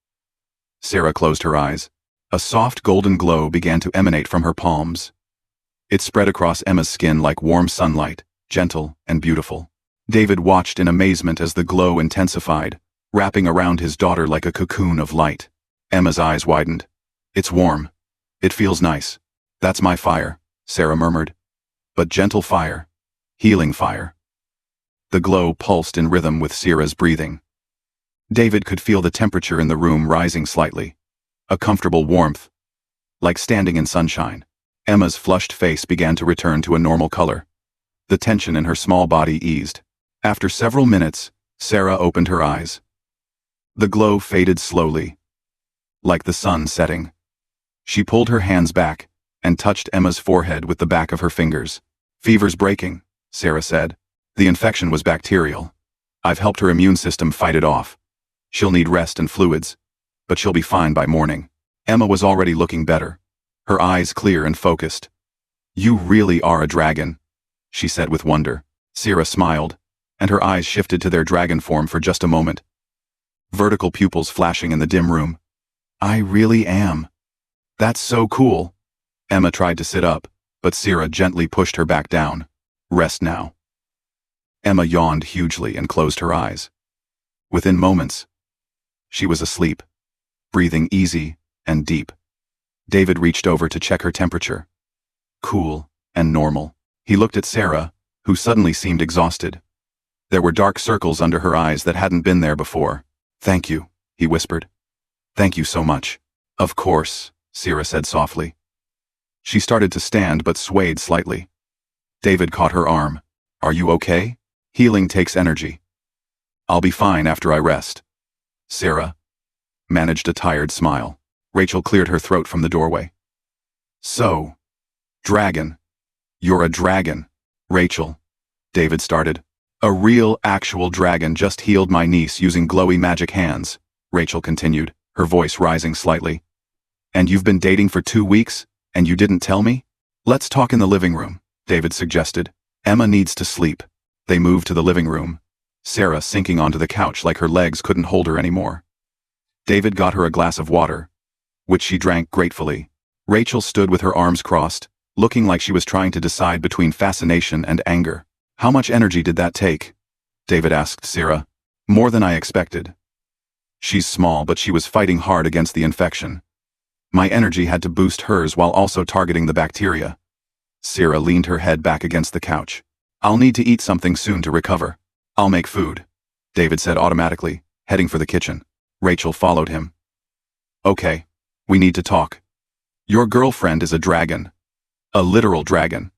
Sarah closed her eyes. A soft golden glow began to emanate from her palms. It spread across Emma's skin like warm sunlight, gentle and beautiful. David watched in amazement as the glow intensified, wrapping around his daughter like a cocoon of light. Emma's eyes widened. It's warm. It feels nice. That's my fire, Sarah murmured. But gentle fire. Healing fire. The glow pulsed in rhythm with Sarah's breathing. David could feel the temperature in the room rising slightly. A comfortable warmth. Like standing in sunshine. Emma's flushed face began to return to a normal color. The tension in her small body eased. After several minutes, Sarah opened her eyes. The glow faded slowly, like the sun setting. She pulled her hands back and touched Emma's forehead with the back of her fingers. Fever's breaking, Sarah said. The infection was bacterial. I've helped her immune system fight it off. She'll need rest and fluids, but she'll be fine by morning. Emma was already looking better, her eyes clear and focused. You really are a dragon, she said with wonder. Sarah smiled. and her eyes shifted to their dragon form for just a moment. Vertical pupils flashing in the dim room. I really am. That's so cool. Emma tried to sit up, but Sierra gently pushed her back down. Rest now. Emma yawned hugely and closed her eyes. Within moments, she was asleep, breathing easy and deep. David reached over to check her temperature. Cool and normal. He looked at Sarah, who suddenly seemed exhausted. There were dark circles under her eyes that hadn't been there before. Thank you, he whispered. Thank you so much. Of course, Sarah said softly. She started to stand but swayed slightly. David caught her arm. Are you okay? Healing takes energy. I'll be fine after I rest. Sarah managed a tired smile. Rachel cleared her throat from the doorway. So, dragon. You're a dragon. Rachel, David started. A real, actual dragon just healed my niece using glowy magic hands, Rachel continued, her voice rising slightly. And you've been dating for 2 weeks, and you didn't tell me? Let's talk in the living room, David suggested. Emma needs to sleep. They moved to the living room, Sarah sinking onto the couch like her legs couldn't hold her anymore. David got her a glass of water, which she drank gratefully. Rachel stood with her arms crossed, looking like she was trying to decide between fascination and anger. How much energy did that take? David asked Sarah. More than I expected. She's small, but she was fighting hard against the infection. My energy had to boost hers while also targeting the bacteria. Sarah leaned her head back against the couch. I'll need to eat something soon to recover. I'll make food, David said automatically, heading for the kitchen. Rachel followed him. Okay, we need to talk. Your girlfriend is a dragon. A literal dragon.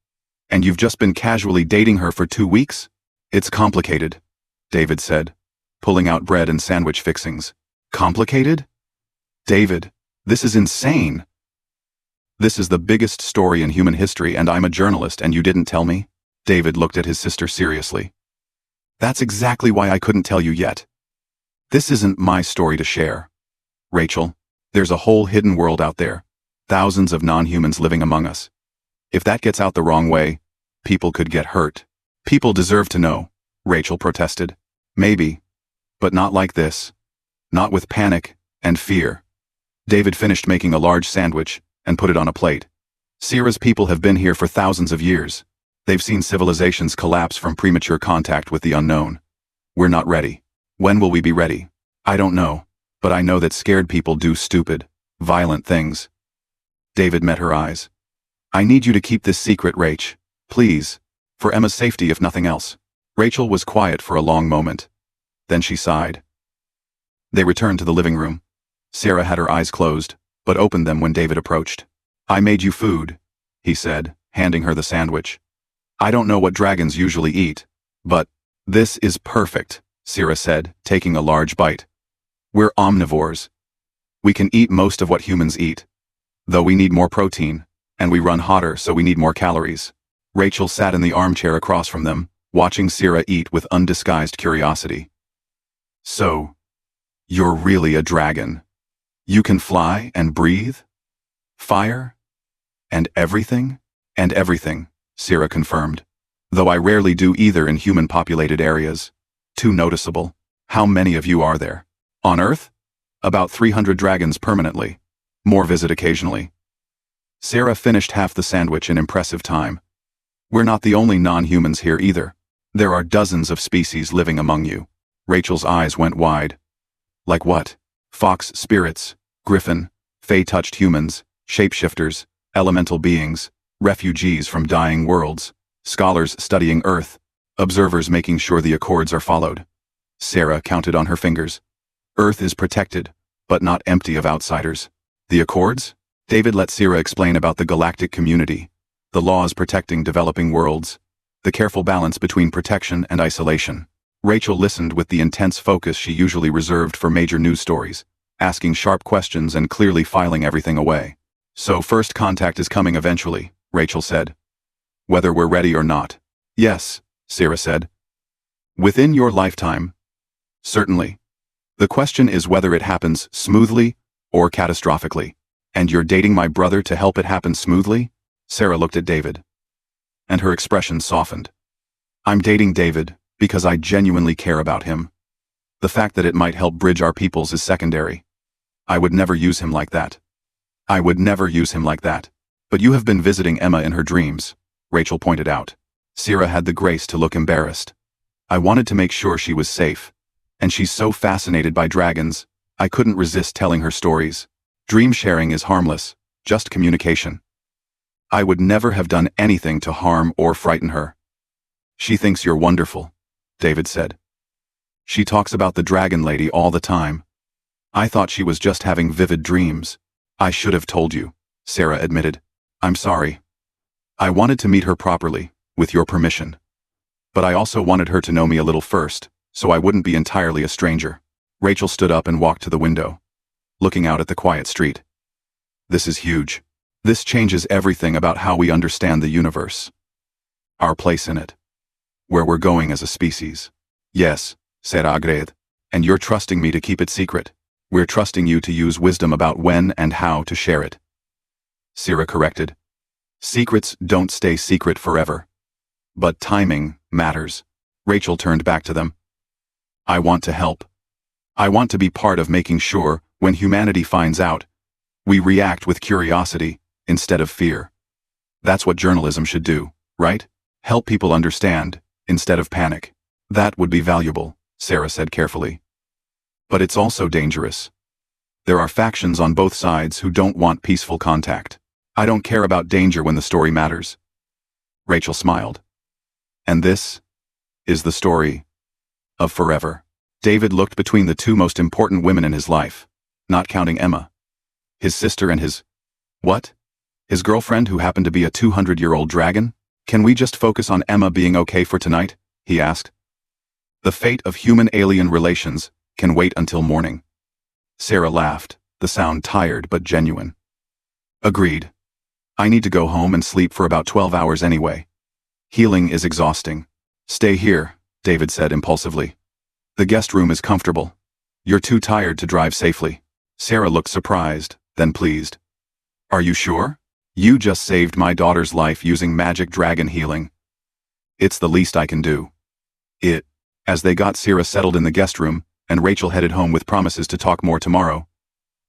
And you've just been casually dating her for 2 weeks? It's complicated, David said, pulling out bread and sandwich fixings. Complicated? David, this is insane. This is the biggest story in human history, and I'm a journalist and you didn't tell me? David looked at his sister seriously. That's exactly why I couldn't tell you yet. This isn't my story to share. Rachel, there's a whole hidden world out there. Thousands of non-humans living among us. If that gets out the wrong way, people could get hurt. People deserve to know, Rachel protested. Maybe, but not like this. Not with panic and fear. David finished making a large sandwich and put it on a plate. Sierra's people have been here for thousands of years. They've seen civilizations collapse from premature contact with the unknown. We're not ready. When will we be ready? I don't know, but I know that scared people do stupid, violent things. David met her eyes. I need you to keep this secret, Rach. Please. For Emma's safety if nothing else. Rachel was quiet for a long moment. Then she sighed. They returned to the living room. Sarah had her eyes closed, but opened them when David approached. I made you food, he said, handing her the sandwich. I don't know what dragons usually eat, but this is perfect, Sarah said, taking a large bite. We're omnivores. We can eat most of what humans eat, though we need more protein, and we run hotter so we need more calories. Rachel sat in the armchair across from them, watching Sarah eat with undisguised curiosity. So, you're really a dragon. You can fly and breathe? Fire? And everything? And everything, Sarah confirmed. Though I rarely do either in human-populated areas. Too noticeable. How many of you are there? On Earth? About 300 dragons permanently. More visit occasionally. Sarah finished half the sandwich in impressive time. We're not the only non-humans here either. There are dozens of species living among you. Rachel's eyes went wide. Like what? Fox spirits, griffin, fey-touched humans, shapeshifters, elemental beings, refugees from dying worlds, scholars studying Earth, observers making sure the accords are followed. Sarah counted on her fingers. Earth is protected, but not empty of outsiders. The accords? David let Sarah explain about the galactic community, the laws protecting developing worlds, the careful balance between protection and isolation. Rachel listened with the intense focus she usually reserved for major news stories, asking sharp questions and clearly filing everything away. So first contact is coming eventually, Rachel said. Whether we're ready or not. Yes, Sarah said. Within your lifetime? Certainly. The question is whether it happens smoothly or catastrophically. And you're dating my brother to help it happen smoothly? Sarah looked at David. And her expression softened. I'm dating David Because I genuinely care about him. The fact that it might help bridge our peoples is secondary. I would never use him like that. I would never use him like that. But you have been visiting Emma in her dreams, Rachel pointed out. Sierra had the grace to look embarrassed. I wanted to make sure she was safe. And she's so fascinated by dragons, I couldn't resist telling her stories. Dream sharing is harmless, just communication. I would never have done anything to harm or frighten her. She thinks you're wonderful, David said. She talks about the dragon lady all the time. I thought she was just having vivid dreams. I should have told you, Sarah admitted. I'm sorry. I wanted to meet her properly, with your permission. But I also wanted her to know me a little first, so I wouldn't be entirely a stranger. Rachel stood up and walked to the window, looking out at the quiet street. This is huge. This changes everything about how we understand the universe. Our place in it. Where we're going as a species. Yes, said Agred. And you're trusting me to keep it secret. We're trusting you to use wisdom about when and how to share it. Sierra corrected. Secrets don't stay secret forever. But timing matters. Rachel turned back to them. I want to help. I want to be part of making sure, when humanity finds out, we react with curiosity instead of fear. That's what journalism should do, right? Help people understand, instead of panic. That would be valuable, Sarah said carefully. But it's also dangerous. There are factions on both sides who don't want peaceful contact. I don't care about danger when the story matters. Rachel smiled. And this is the story of forever. David looked between the two most important women in his life, not counting Emma. His sister and his... what? His girlfriend who happened to be a 200-year-old dragon? Can we just focus on Emma being okay for tonight? He asked. The fate of human-alien relations can wait until morning. Sarah laughed, the sound tired but genuine. Agreed. I need to go home and sleep for about 12 hours anyway. Healing is exhausting. Stay here, David said impulsively. The guest room is comfortable. You're too tired to drive safely. Sarah looked surprised, then pleased. Are you sure? You just saved my daughter's life using magic dragon healing. It's the least I can do. As they got Sarah settled in the guest room, and Rachel headed home with promises to talk more tomorrow,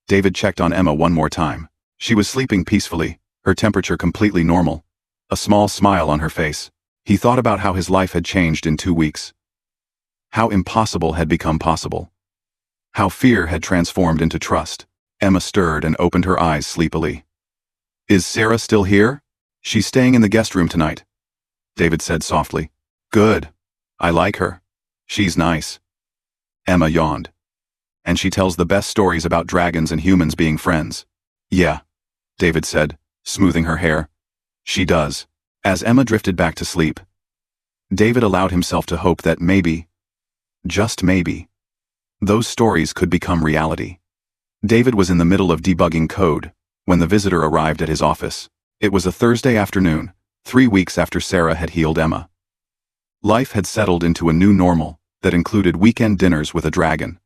David checked on Emma one more time. She was sleeping peacefully, her temperature completely normal, a small smile on her face. He thought about how his life had changed in 2 weeks. How impossible had become possible. How fear had transformed into trust. Emma stirred and opened her eyes sleepily. Is Sarah still here? She's staying in the guest room tonight, David said softly. Good. I like her. She's nice. Emma yawned. And she tells the best stories about dragons and humans being friends. Yeah, David said, smoothing her hair. She does. As Emma drifted back to sleep, David allowed himself to hope that maybe, just maybe, those stories could become reality. David was in the middle of debugging code when the visitor arrived at his office. It was a Thursday afternoon, 3 weeks after Sarah had healed Emma. Life had settled into a new normal that included weekend dinners with a dragon.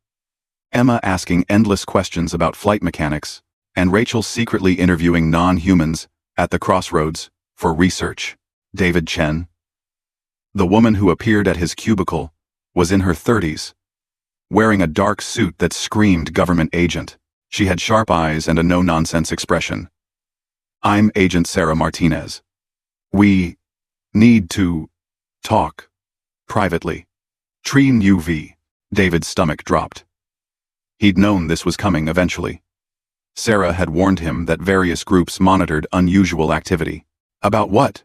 Emma asking endless questions about flight mechanics, and Rachel secretly interviewing non-humans at the crossroads for research. David Chen. The woman who appeared at his cubicle was in her 30s, wearing a dark suit that screamed government agent. She had sharp eyes and a no-nonsense expression. I'm Agent Sarah Martinez. We need to talk privately. Treen UV. David's stomach dropped. He'd known this was coming eventually. Sarah had warned him that various groups monitored unusual activity. About what?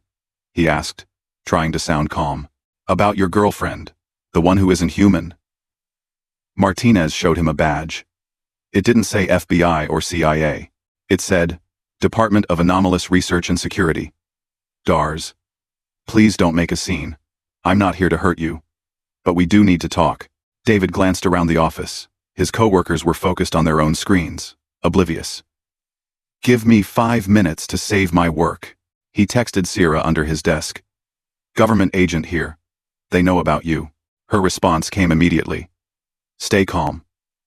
He asked, trying to sound calm. About your girlfriend, the one who isn't human. Martinez showed him a badge. It didn't say FBI or CIA. It said, Department of Anomalous Research and Security. DARS. Please don't make a scene. I'm not here to hurt you. But we do need to talk. David glanced around the office. His coworkers were focused on their own screens, oblivious. Give me 5 minutes to save my work. He texted Sierra under his desk. Government agent here. They know about you. Her response came immediately. Stay calm.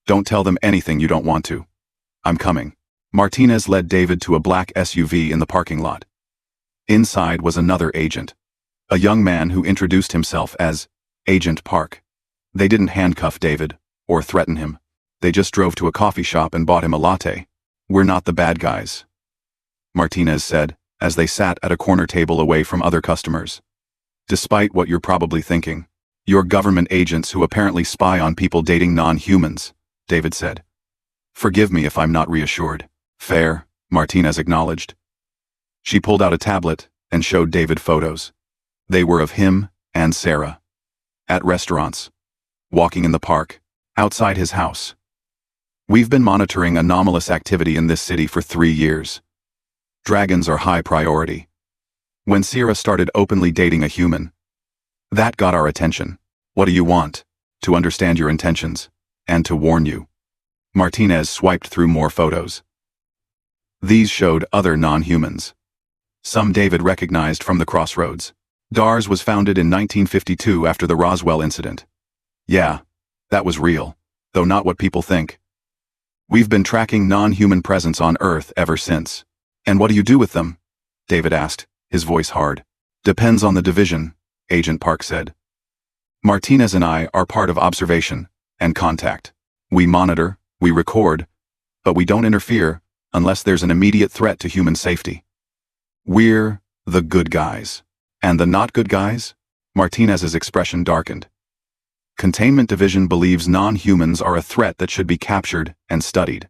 Don't tell them anything you don't want to. I'm coming. Martinez led David to a black SUV in the parking lot. Inside was another agent. A young man who introduced himself as Agent Park. They didn't handcuff David, or threaten him. They just drove to a coffee shop and bought him a latte. We're not the bad guys, Martinez said, as they sat at a corner table away from other customers. Despite what you're probably thinking, you're government agents who apparently spy on people dating non-humans, David said. Forgive me if I'm not reassured. Fair, Martinez acknowledged. She pulled out a tablet and showed David photos. They were of him and Sarah. At restaurants. Walking in the park. Outside his house. We've been monitoring anomalous activity in this city for 3 years. Dragons are high priority. When Sarah started openly dating a human, that got our attention. What do you want? To understand your intentions, and to warn you. Martinez swiped through more photos. These showed other non-humans. Some David recognized from the crossroads. DARS was founded in 1952 after the Roswell incident. Yeah, that was real, though not what people think. We've been tracking non-human presence on Earth ever since. And what do you do with them? David asked, his voice hard. Depends on the division, Agent Park said. Martinez and I are part of observation and contact. We monitor, we record, but we don't interfere unless there's an immediate threat to human safety. We're the good guys. And the not good guys? Martinez's expression darkened. Containment Division believes non-humans are a threat that should be captured and studied.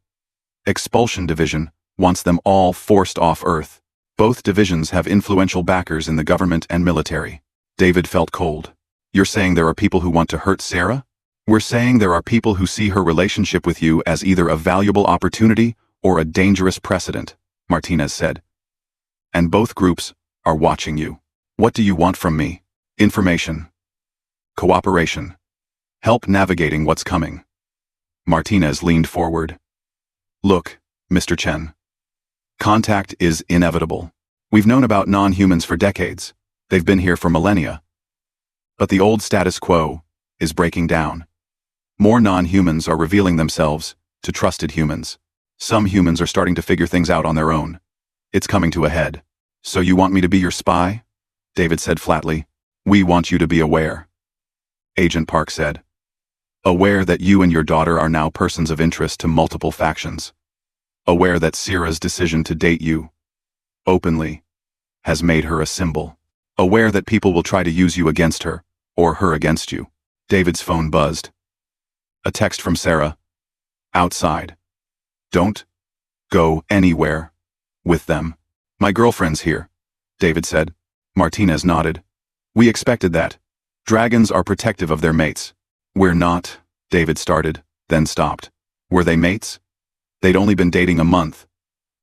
Expulsion Division wants them all forced off Earth. Both divisions have influential backers in the government and military. David felt cold. You're saying there are people who want to hurt Sarah? We're saying there are people who see her relationship with you as either a valuable opportunity or a dangerous precedent, Martinez said. And both groups are watching you. What do you want from me? Information. Cooperation. Help navigating what's coming. Martinez leaned forward. Look, Mr. Chen. Contact is inevitable. We've known about non-humans for decades. They've been here for millennia. But the old status quo is breaking down. More non-humans are revealing themselves to trusted humans. Some humans are starting to figure things out on their own. It's coming to a head. So you want me to be your spy? David said flatly. We want you to be aware. Agent Park said. Aware that you and your daughter are now persons of interest to multiple factions. Aware that Sarah's decision to date you, openly, has made her a symbol. Aware that people will try to use you against her, or her against you. David's phone buzzed. A text from Sarah. Outside. Don't go anywhere with them. My girlfriend's here, David said. Martinez nodded. We expected that. Dragons are protective of their mates. We're not, David started, then stopped. Were they mates? They'd only been dating a month,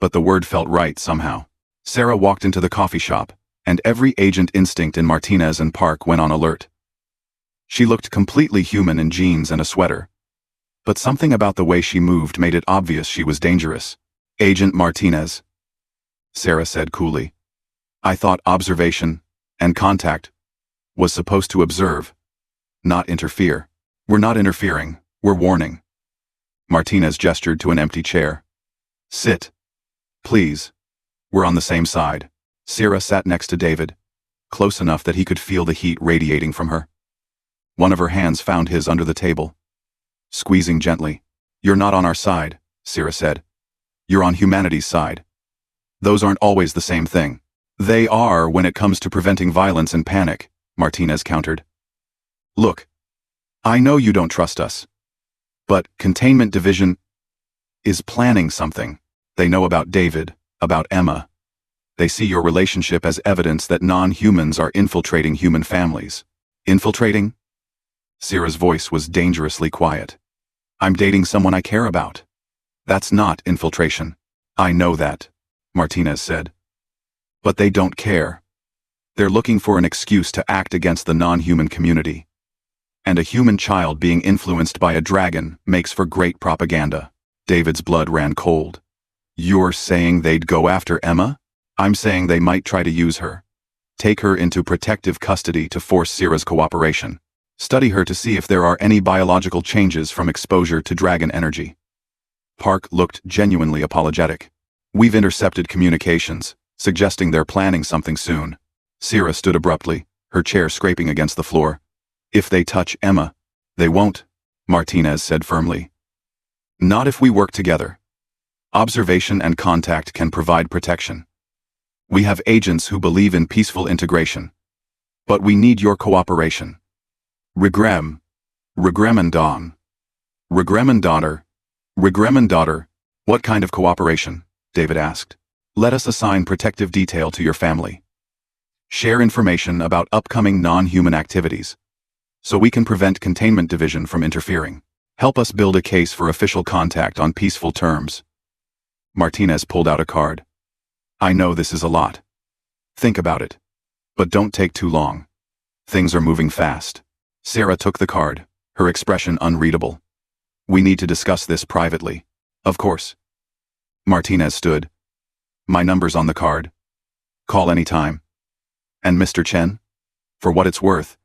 but the word felt right somehow. Sarah walked into the coffee shop, and every agent instinct in Martinez and Park went on alert. She looked completely human in jeans and a sweater. But something about the way she moved made it obvious she was dangerous. Agent Martinez, Sarah said coolly. I thought observation and contact was supposed to observe, not interfere. We're not interfering, we're warning. Martinez gestured to an empty chair. Sit. Please. We're on the same side. Sarah sat next to David, close enough that he could feel the heat radiating from her. One of her hands found his under the table. Squeezing gently. You're not on our side, Sarah said. You're on humanity's side. Those aren't always the same thing. They are when it comes to preventing violence and panic, Martinez countered. Look, I know you don't trust us. But Containment Division is planning something. They know about David, about Emma. They see your relationship as evidence that non-humans are infiltrating human families. Infiltrating? Sarah's voice was dangerously quiet. I'm dating someone I care about. That's not infiltration. I know that, Martinez said. But they don't care. They're looking for an excuse to act against the non-human community. And a human child being influenced by a dragon makes for great propaganda. David's blood ran cold. You're saying they'd go after Emma? I'm saying they might try to use her. Take her into protective custody to force Sarah's cooperation. Study her to see if there are any biological changes from exposure to dragon energy. Park looked genuinely apologetic. We've intercepted communications, suggesting they're planning something soon. Sarah stood abruptly, her chair scraping against the floor. If they touch Emma, they won't, Martinez said firmly. Not if we work together. Observation and contact can provide protection. We have agents who believe in peaceful integration. But we need your cooperation. Regrem and Dawn. Regrem and daughter. What kind of cooperation? David asked. Let us assign protective detail to your family. Share information about upcoming non-human activities, so we can prevent Containment Division from interfering. Help us build a case for official contact on peaceful terms. Martinez pulled out a card. I know this is a lot. Think about it. But don't take too long. Things are moving fast. Sarah took the card, her expression unreadable. We need to discuss this privately. Of course. Martinez stood. My number's on the card. Call anytime. And Mr. Chen? For what it's worth,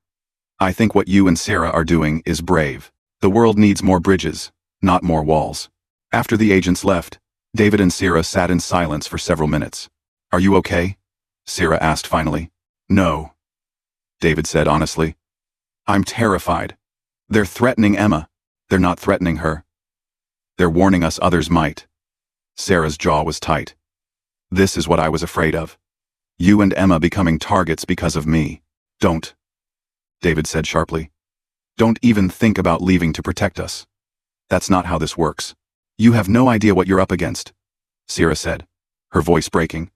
I think what you and Sarah are doing is brave. The world needs more bridges, not more walls. After the agents left, David and Sarah sat in silence for several minutes. Are you okay? Sarah asked finally. No. David said honestly. I'm terrified. They're threatening Emma. They're not threatening her. They're warning us others might. Sarah's jaw was tight. This is what I was afraid of. You and Emma becoming targets because of me. Don't. David said sharply. Don't even think about leaving to protect us. That's not how this works. You have no idea what you're up against, Sarah said, her voice breaking.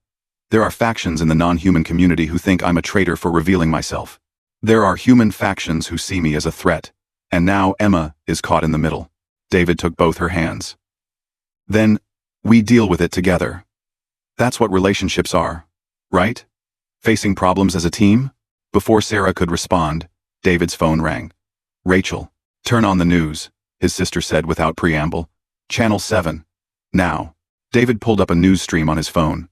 There are factions in the non-human community who think I'm a traitor for revealing myself. There are human factions who see me as a threat, and now Emma is caught in the middle. David took both her hands. Then, we deal with it together. That's what relationships are, right? Facing problems as a team? Before Sarah could respond, David's phone rang. Rachel, turn on the news, his sister said without preamble. Channel 7. Now. David pulled up a news stream on his phone.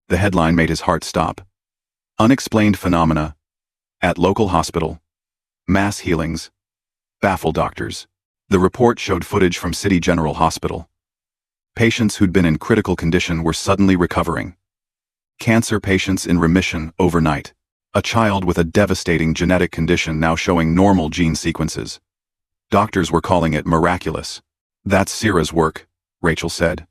The headline made his heart stop. Unexplained phenomena. At local hospital. Mass healings. Baffle doctors. The report showed footage from City General Hospital. Patients who'd been in critical condition were suddenly recovering. Cancer patients in remission overnight. A child with a devastating genetic condition now showing normal gene sequences. Doctors were calling it miraculous. That's Sarah's work, Rachel said.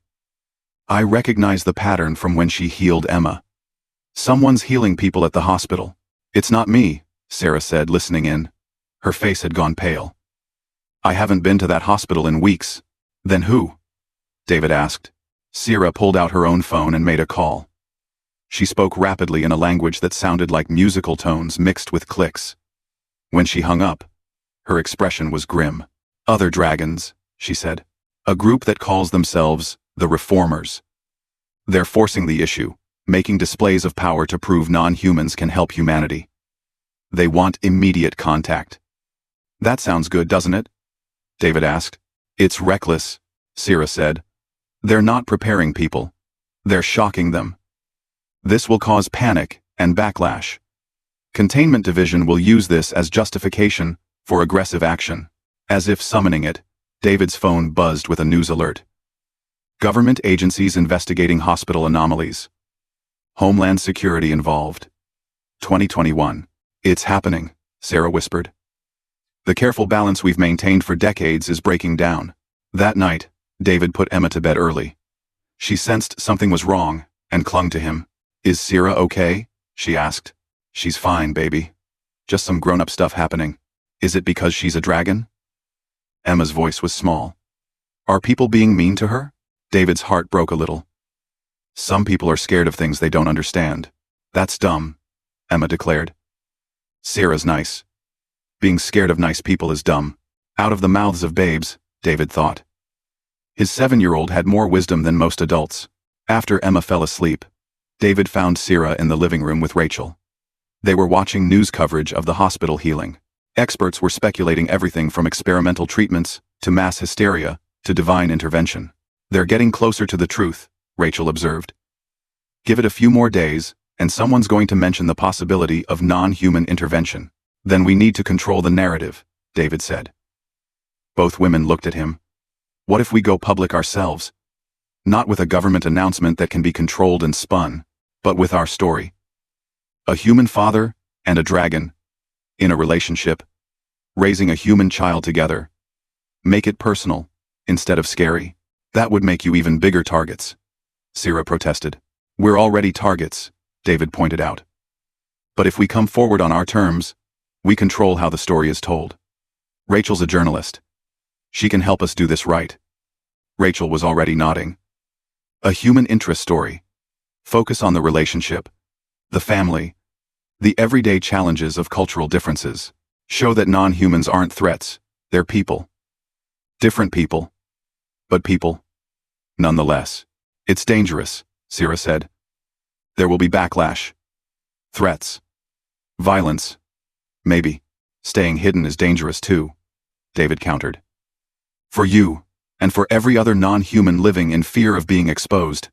I recognize the pattern from when she healed Emma. Someone's healing people at the hospital. It's not me, Sarah said, listening in. Her face had gone pale. I haven't been to that hospital in weeks. Then who? David asked. Sarah pulled out her own phone and made a call. She spoke rapidly in a language that sounded like musical tones mixed with clicks. When she hung up, her expression was grim. Other dragons, she said. A group that calls themselves the Reformers. They're forcing the issue, making displays of power to prove non-humans can help humanity. They want immediate contact. That sounds good, doesn't it? David asked. It's reckless, Sarah said. They're not preparing people. They're shocking them. This will cause panic and backlash. Containment Division will use this as justification for aggressive action. As if summoning it, David's phone buzzed with a news alert. Government agencies investigating hospital anomalies. Homeland Security involved. 2021. It's happening, Sarah whispered. The careful balance we've maintained for decades is breaking down. That night, David put Emma to bed early. She sensed something was wrong and clung to him. Is Sarah okay? She asked. She's fine, baby. Just some grown-up stuff happening. Is it because she's a dragon? Emma's voice was small. Are people being mean to her? David's heart broke a little. Some people are scared of things they don't understand. That's dumb, Emma declared. Sarah's nice. Being scared of nice people is dumb. Out of the mouths of babes, David thought. His 7-year-old had more wisdom than most adults. After Emma fell asleep, David found Sarah in the living room with Rachel. They were watching news coverage of the hospital healing. Experts were speculating everything from experimental treatments to mass hysteria to divine intervention. They're getting closer to the truth, Rachel observed. Give it a few more days, and someone's going to mention the possibility of non-human intervention. Then we need to control the narrative, David said. Both women looked at him. What if we go public ourselves? Not with a government announcement that can be controlled and spun, but with our story. A human father and a dragon, in a relationship, Raising a human child together. Make it personal, instead of scary. That would make you even bigger targets. Sierra protested. We're already targets, David pointed out. But if we come forward on our terms, we control how the story is told. Rachel's a journalist. She can help us do this right. Rachel was already nodding. A human interest story. Focus on the relationship, the family, the everyday challenges of cultural differences. Show that non-humans aren't threats, they're people. Different people. But people. Nonetheless. It's dangerous, Sierra said. There will be backlash. Threats. Violence. Maybe. Staying hidden is dangerous too, David countered. For you, and for every other non-human living in fear of being exposed.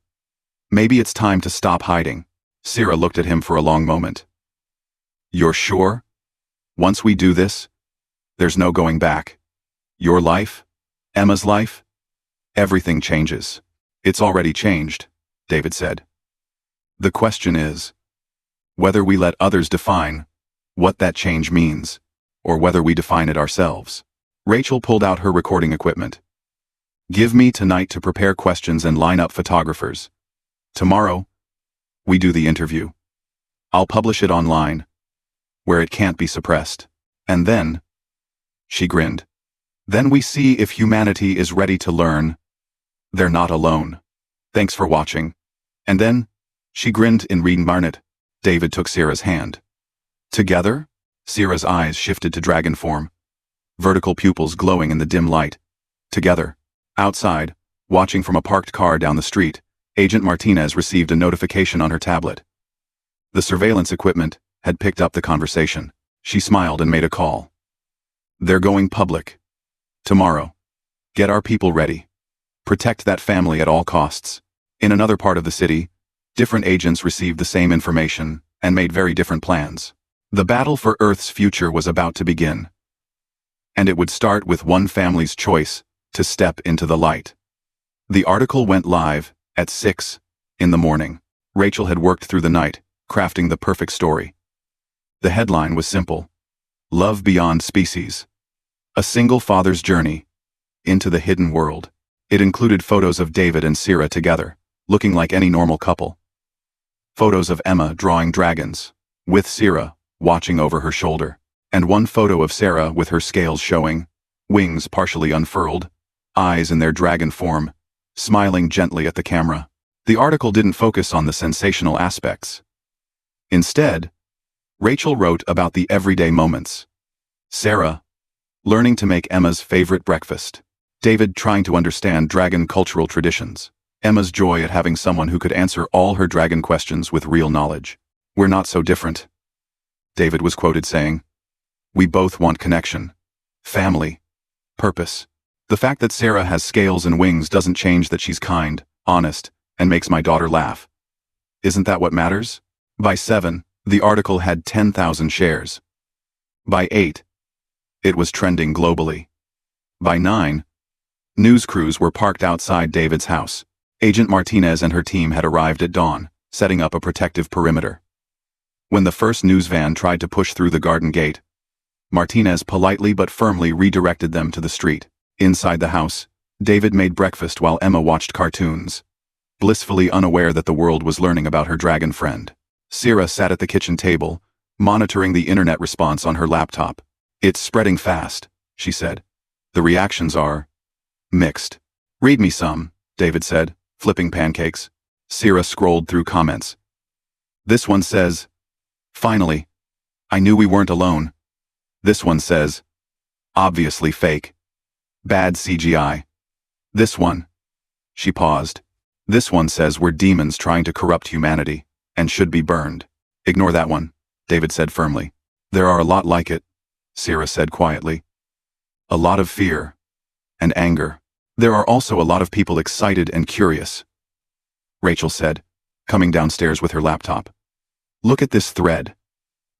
Maybe it's time to stop hiding. Sierra looked at him for a long moment. You're sure? Once we do this, there's no going back. Your life? Emma's life? Everything changes. It's already changed, David said. The question is, whether we let others define what that change means, or whether we define it ourselves. Rachel pulled out her recording equipment. Give me tonight to prepare questions and line up photographers. Tomorrow, we do the interview. I'll publish it online, where it can't be suppressed. And then, she grinned. Then we see if humanity is ready to learn. They're not alone. Thanks for watching. And then, she grinned in Marnet. David took Sierra's hand. Together? Sierra's eyes shifted to dragon form. Vertical pupils glowing in the dim light. Together. Outside, watching from a parked car down the street, Agent Martinez received a notification on her tablet. The surveillance equipment had picked up the conversation. She smiled and made a call. They're going public. Tomorrow. Get our people ready. Protect that family at all costs. In another part of the city, different agents received the same information and made very different plans. The battle for Earth's future was about to begin. And it would start with one family's choice to step into the light. The article went live at 6 in the morning. Rachel had worked through the night, crafting the perfect story. The headline was simple. Love Beyond Species. A single father's journey into the hidden world. It included photos of David and Sierra together, looking like any normal couple. Photos of Emma drawing dragons, with Sierra watching over her shoulder, and one photo of Sarah with her scales showing, wings partially unfurled, eyes in their dragon form, smiling gently at the camera. The article didn't focus on the sensational aspects. Instead, Rachel wrote about the everyday moments. Sarah, learning to make Emma's favorite breakfast. David trying to understand dragon cultural traditions. Emma's joy at having someone who could answer all her dragon questions with real knowledge. We're not so different. David was quoted saying, we both want connection, family, purpose. The fact that Sarah has scales and wings doesn't change that she's kind, honest, and makes my daughter laugh. Isn't that what matters? By 7, the article had 10,000 shares. By 8, it was trending globally. By 9, news crews were parked outside David's house. Agent Martinez and her team had arrived at dawn, setting up a protective perimeter. When the first news van tried to push through the garden gate, Martinez politely but firmly redirected them to the street. Inside the house, David made breakfast while Emma watched cartoons, blissfully unaware that the world was learning about her dragon friend. Sierra sat at the kitchen table, monitoring the internet response on her laptop. It's spreading fast, she said. The reactions are mixed. Read me some, David said, flipping pancakes. Sierra scrolled through comments. This one says, finally, I knew we weren't alone. This one says, obviously fake. Bad CGI. This one. She paused. This one says we're demons trying to corrupt humanity, and should be burned. Ignore that one, David said firmly. There are a lot like it, Sierra said quietly. A lot of fear. And anger. There are also a lot of people excited and curious. Rachel said, coming downstairs with her laptop. Look at this thread.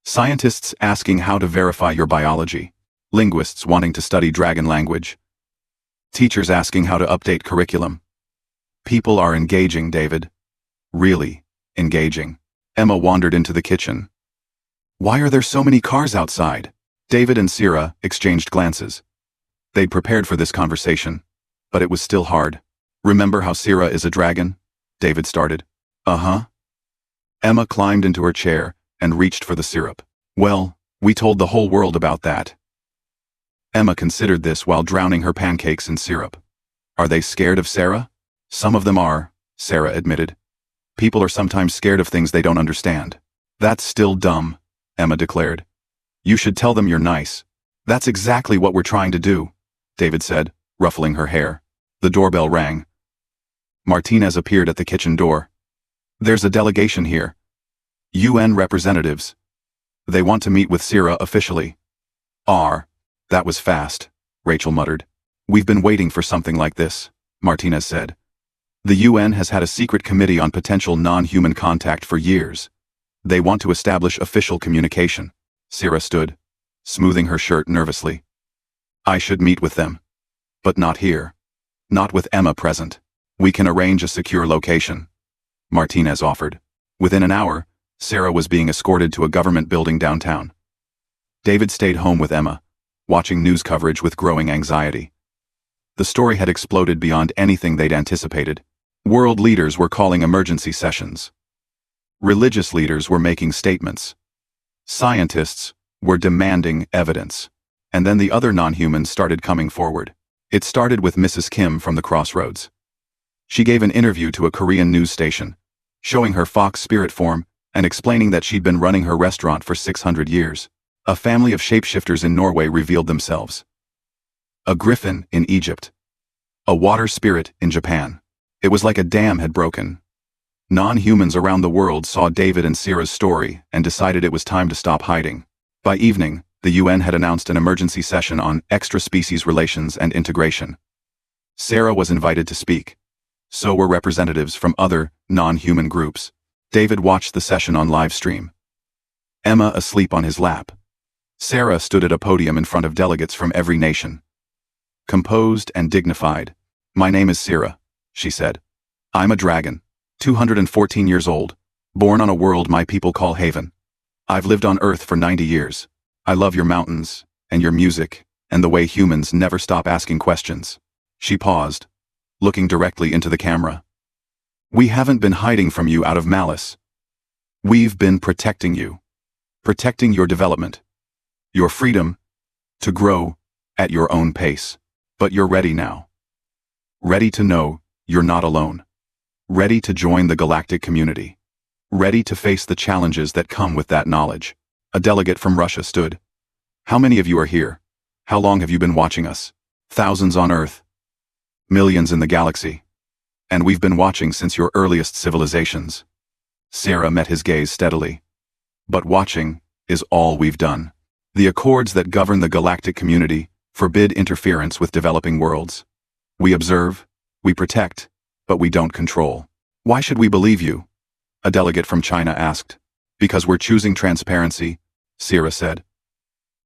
Scientists asking how to verify your biology. Linguists wanting to study dragon language. Teachers asking how to update curriculum. People are engaging, David. Really engaging. Emma wandered into the kitchen. Why are there so many cars outside? David and Sierra exchanged glances. They'd prepared for this conversation, but it was still hard. Remember how Sierra is a dragon? David started. Uh-huh. Emma climbed into her chair and reached for the syrup. Well, we told the whole world about that. Emma considered this while drowning her pancakes in syrup. Are they scared of Sarah? Some of them are, Sarah admitted. People are sometimes scared of things they don't understand. That's still dumb, Emma declared. You should tell them you're nice. That's exactly what we're trying to do, David said, ruffling her hair. The doorbell rang. Martinez appeared at the kitchen door. There's a delegation here. UN representatives. They want to meet with Sierra officially. That was fast, Rachel muttered. We've been waiting for something like this, Martinez said. The UN has had a secret committee on potential non-human contact for years. They want to establish official communication. Sierra stood, smoothing her shirt nervously. I should meet with them. But not here. Not with Emma present. We can arrange a secure location, Martinez offered. Within an hour, Sarah was being escorted to a government building downtown. David stayed home with Emma, watching news coverage with growing anxiety. The story had exploded beyond anything they'd anticipated. World leaders were calling emergency sessions. Religious leaders were making statements. Scientists were demanding evidence. And then the other non-humans started coming forward. It started with Mrs. Kim from the Crossroads. She gave an interview to a Korean news station, showing her fox spirit form and explaining that she'd been running her restaurant for 600 years. A family of shapeshifters in Norway revealed themselves. A griffin in Egypt. A water spirit in Japan. It was like a dam had broken. Non-humans around the world saw David and Sierra's story and decided it was time to stop hiding. By evening, the UN had announced an emergency session on extra-species relations and integration. Sarah was invited to speak. So were representatives from other, non-human groups. David watched the session on live stream. Emma asleep on his lap. Sarah stood at a podium in front of delegates from every nation. Composed and dignified. My name is Sierra, she said. I'm a dragon, 214 years old, born on a world my people call Haven. I've lived on Earth for 90 years. I love your mountains, and your music, and the way humans never stop asking questions. She paused, looking directly into the camera. We haven't been hiding from you out of malice. We've been protecting you. Protecting your development. Your freedom to grow at your own pace. But you're ready now. Ready to know you're not alone. Ready to join the galactic community. Ready to face the challenges that come with that knowledge. A delegate from Russia stood. How many of you are here? How long have you been watching us? Thousands on Earth. Millions in the galaxy. And we've been watching since your earliest civilizations. Sarah met his gaze steadily. But watching is all we've done. The accords that govern the galactic community forbid interference with developing worlds. We observe, we protect, but we don't control. Why should we believe you? A delegate from China asked. Because we're choosing transparency, Sierra said.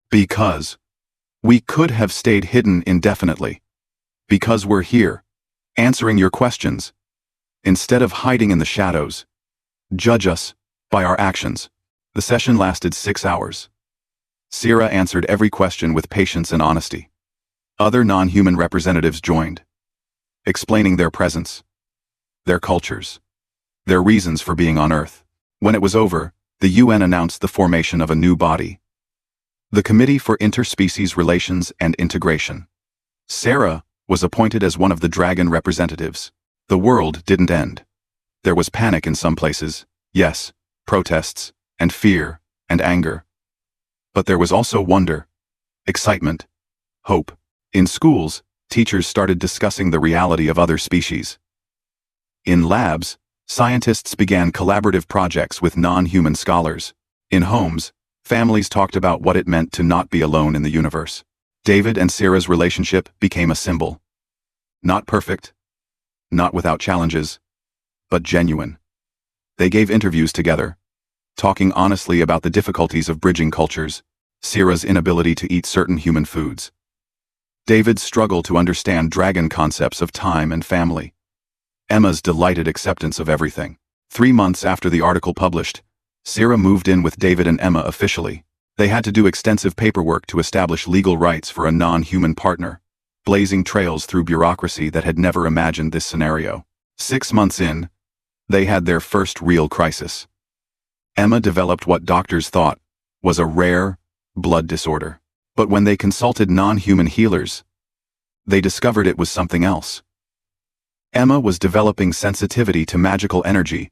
Because we could have stayed hidden indefinitely. Because we're here, answering your questions. Instead of hiding in the shadows, judge us by our actions. The session lasted 6 hours. Sierra answered every question with patience and honesty. Other non-human representatives joined, explaining their presence, their cultures, their reasons for being on Earth. When it was over, the UN announced the formation of a new body. The Committee for Interspecies Relations and Integration. Sarah was appointed as one of the dragon representatives. The world didn't end. There was panic in some places, yes, protests, and fear, and anger. But there was also wonder, excitement, hope. In schools, teachers started discussing the reality of other species. In labs, scientists began collaborative projects with non-human scholars. In homes, families talked about what it meant to not be alone in the universe. David and Sarah's relationship became a symbol. Not perfect, not without challenges, but genuine. They gave interviews together, talking honestly about the difficulties of bridging cultures, Sierra's inability to eat certain human foods. David's struggle to understand dragon concepts of time and family. Emma's delighted acceptance of everything. 3 months after the article published, Sierra moved in with David and Emma officially. They had to do extensive paperwork to establish legal rights for a non-human partner, blazing trails through bureaucracy that had never imagined this scenario. 6 months in, they had their first real crisis. Emma developed what doctors thought was a rare blood disorder. But when they consulted non-human healers, they discovered it was something else. Emma was developing sensitivity to magical energy,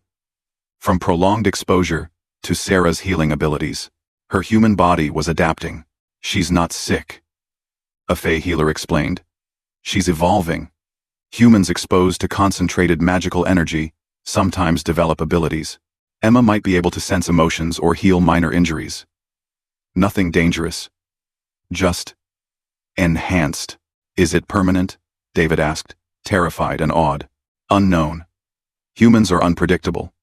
from prolonged exposure to Sarah's healing abilities. Her human body was adapting. She's not sick, a Fey healer explained. She's evolving. Humans exposed to concentrated magical energy sometimes develop abilities. Emma might be able to sense emotions or heal minor injuries. Nothing dangerous. Just enhanced. Is it permanent? David asked, terrified and awed. Unknown. Humans are unpredictable.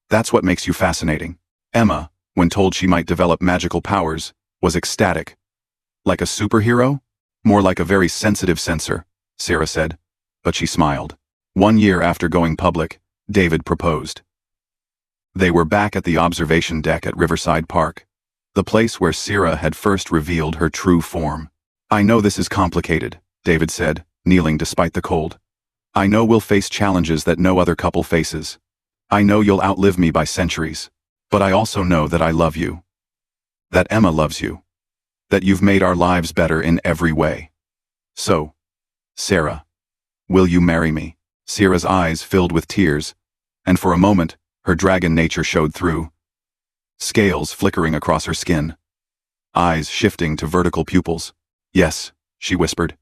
That's what makes you fascinating. Emma, when told she might develop magical powers, was ecstatic. Like a superhero? More like a very sensitive sensor, Sarah said, but she smiled. 1 year after going public, David proposed. They were back at the observation deck at Riverside Park, the place where Sarah had first revealed her true form. I know this is complicated, David said, kneeling despite the cold. I know we'll face challenges that no other couple faces. I know you'll outlive me by centuries. But I also know that I love you. That Emma loves you. That you've made our lives better in every way. So, Sarah, will you marry me? Sarah's eyes filled with tears, and for a moment, her dragon nature showed through. Scales flickering across her skin. Eyes shifting to vertical pupils. Yes, she whispered.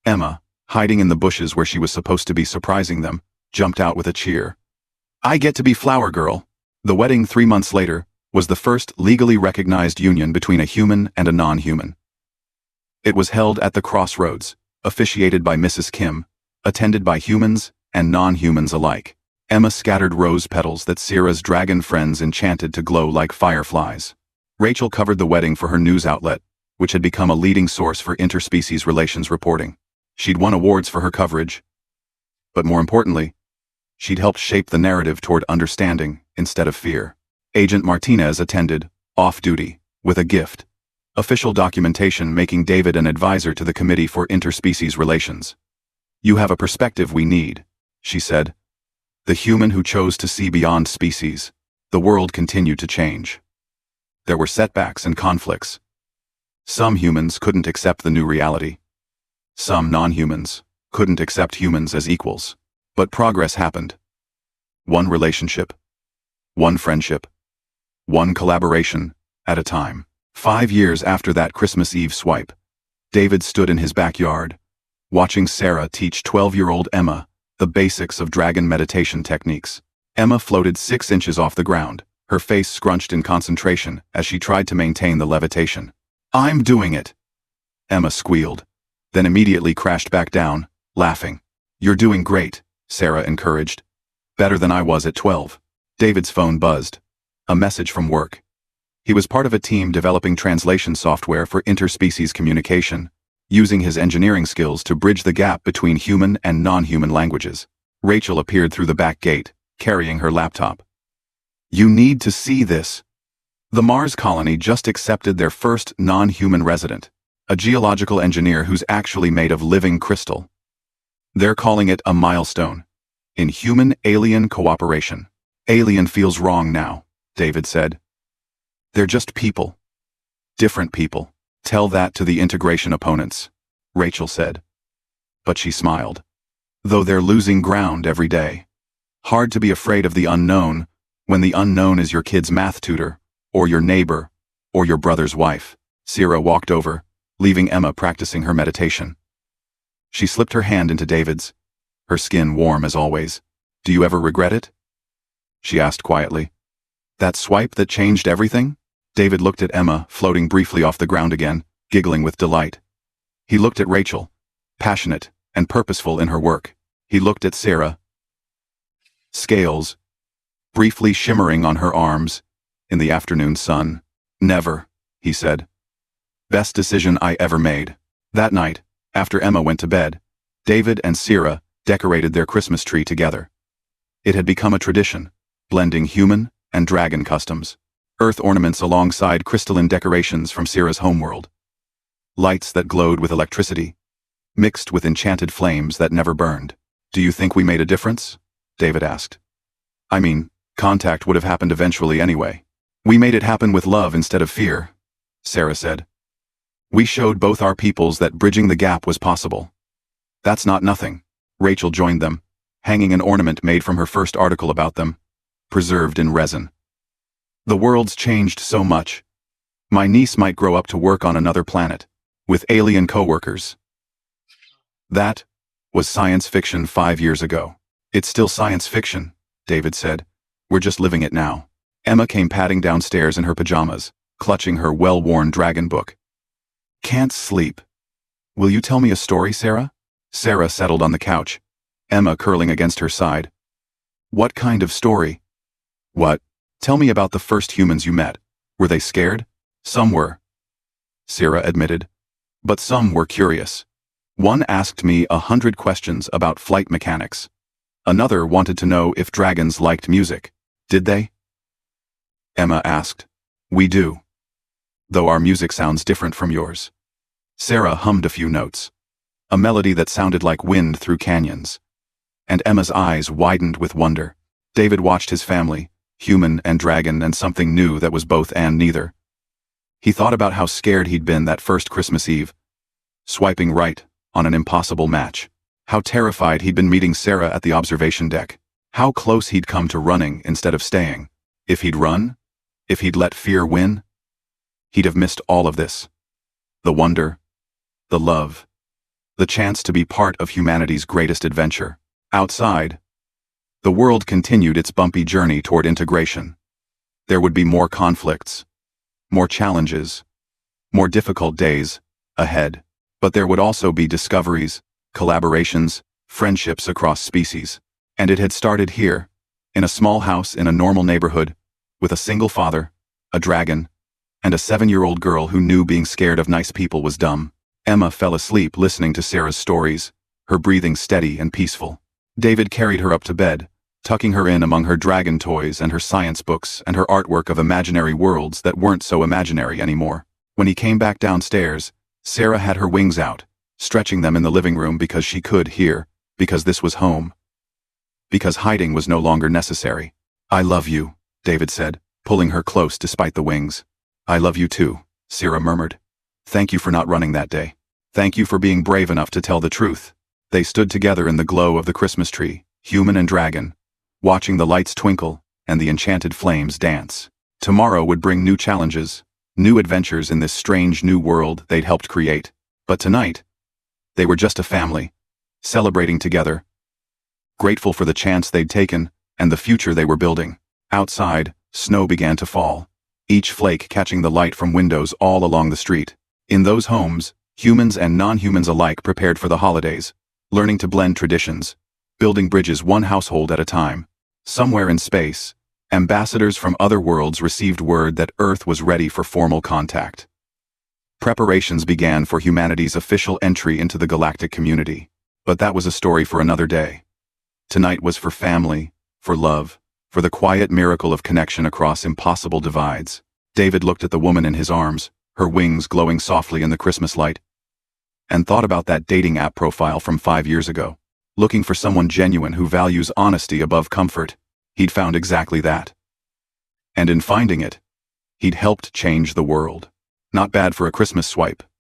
Emma, hiding in the bushes where she was supposed to be surprising them, jumped out with a cheer. I get to be Flower Girl. The wedding 3 months later was the first legally recognized union between a human and a non-human. It was held at the crossroads, officiated by Mrs. Kim, attended by humans and non-humans alike. Emma scattered rose petals that Sarah's dragon friends enchanted to glow like fireflies. Rachel covered the wedding for her news outlet, which had become a leading source for interspecies relations reporting. She'd won awards for her coverage. But more importantly, she'd helped shape the narrative toward understanding instead of fear. Agent Martinez attended, off-duty, with a gift. Official documentation making David an advisor to the Committee for Interspecies Relations. You have a perspective we need, she said. The human who chose to see beyond species. The world continued to change. There were setbacks and conflicts. Some humans couldn't accept the new reality. Some non-humans couldn't accept humans as equals. But progress happened. One relationship, one friendship, one collaboration at a time. 5 years after that Christmas Eve swipe, David stood in his backyard, watching Sarah teach 12-year-old Emma the basics of dragon meditation techniques. Emma floated 6 inches off the ground, her face scrunched in concentration as she tried to maintain the levitation. I'm doing it, Emma squealed, then immediately crashed back down, laughing. You're doing great, Sarah encouraged. Better than I was at 12. David's phone buzzed. A message from work. He was part of a team developing translation software for interspecies communication, using his engineering skills to bridge the gap between human and non-human languages. Rachel appeared through the back gate, carrying her laptop. You need to see this. The Mars colony just accepted their first non-human resident, a geological engineer who's actually made of living crystal. They're calling it a milestone in human-alien cooperation. Alien feels wrong now, David said. They're just people. Different people. Tell that to the integration opponents, Rachel said. But she smiled. Though they're losing ground every day. Hard to be afraid of the unknown when the unknown is your kid's math tutor, or your neighbor, or your brother's wife. Sarah walked over, leaving Emma practicing her meditation. She slipped her hand into David's, her skin warm as always. Do you ever regret it? She asked quietly. That swipe that changed everything? David looked at Emma, floating briefly off the ground again, giggling with delight. He looked at Rachel, passionate and purposeful in her work. He looked at Sarah. Scales, briefly shimmering on her arms, in the afternoon sun. Never, he said. Best decision I ever made. That night, after Emma went to bed, David and Sarah decorated their Christmas tree together. It had become a tradition, blending human and dragon customs. earth ornaments alongside crystalline decorations from Sierra's homeworld. Lights that glowed with electricity, mixed with enchanted flames that never burned. "Do you think we made a difference?" David asked. "I mean, contact would have happened eventually anyway." "We made it happen with love instead of fear," Sarah said. "We showed both our peoples that bridging the gap was possible." "That's not nothing." Rachel joined them, hanging an ornament made from her first article about them, preserved in resin. "The world's changed so much. My niece might grow up to work on another planet, with alien coworkers." That was science fiction 5 years ago. "It's still science fiction," David said. "We're just living it now." Emma came padding downstairs in her pajamas, clutching her well-worn dragon book. "Can't sleep. Will you tell me a story, Sarah?" Sarah settled on the couch, Emma curling against her side. "What kind of story?" "What? Tell me about the first humans you met. Were they scared?" "Some were," Sarah admitted. "But some were curious. One asked me 100 questions about flight mechanics. Another wanted to know if dragons liked music. Did they?" Emma asked. "We do. Though our music sounds different from yours." Sarah hummed a few notes, a melody that sounded like wind through canyons. And Emma's eyes widened with wonder. David watched his family, human and dragon, and something new that was both and neither. He thought about how scared he'd been that first Christmas Eve, swiping right on an impossible match. How terrified he'd been meeting Sarah at the observation deck. How close he'd come to running instead of staying. If he'd run, if he'd let fear win, he'd have missed all of this. The wonder, the love, the chance to be part of humanity's greatest adventure. Outside, the world continued its bumpy journey toward integration. There would be more conflicts, more challenges, more difficult days ahead. But there would also be discoveries, collaborations, friendships across species. And it had started here, in a small house in a normal neighborhood, with a single father, a dragon, and a 7-year-old girl who knew being scared of nice people was dumb. Emma fell asleep listening to Sarah's stories, her breathing steady and peaceful. David carried her up to bed, tucking her in among her dragon toys and her science books and her artwork of imaginary worlds that weren't so imaginary anymore. When he came back downstairs, Sarah had her wings out, stretching them in the living room because she could hear, because this was home. Because hiding was no longer necessary. "I love you," David said, pulling her close despite the wings. "I love you too," Sarah murmured. "Thank you for not running that day. Thank you for being brave enough to tell the truth." They stood together in the glow of the Christmas tree, human and dragon, watching the lights twinkle and the enchanted flames dance. Tomorrow would bring new challenges, new adventures in this strange new world they'd helped create. But tonight, they were just a family, celebrating together, grateful for the chance they'd taken and the future they were building. Outside, snow began to fall, each flake catching the light from windows all along the street. In those homes, humans and non-humans alike prepared for the holidays, learning to blend traditions, building bridges one household at a time. Somewhere in space, ambassadors from other worlds received word that Earth was ready for formal contact. Preparations began for humanity's official entry into the galactic community. But that was a story for another day. Tonight was for family, for love, for the quiet miracle of connection across impossible divides. David looked at the woman in his arms, her wings glowing softly in the Christmas light, and thought about that dating app profile from 5 years ago. Looking for someone genuine who values honesty above comfort. He'd found exactly that. And in finding it, he'd helped change the world. Not bad for a Christmas swipe.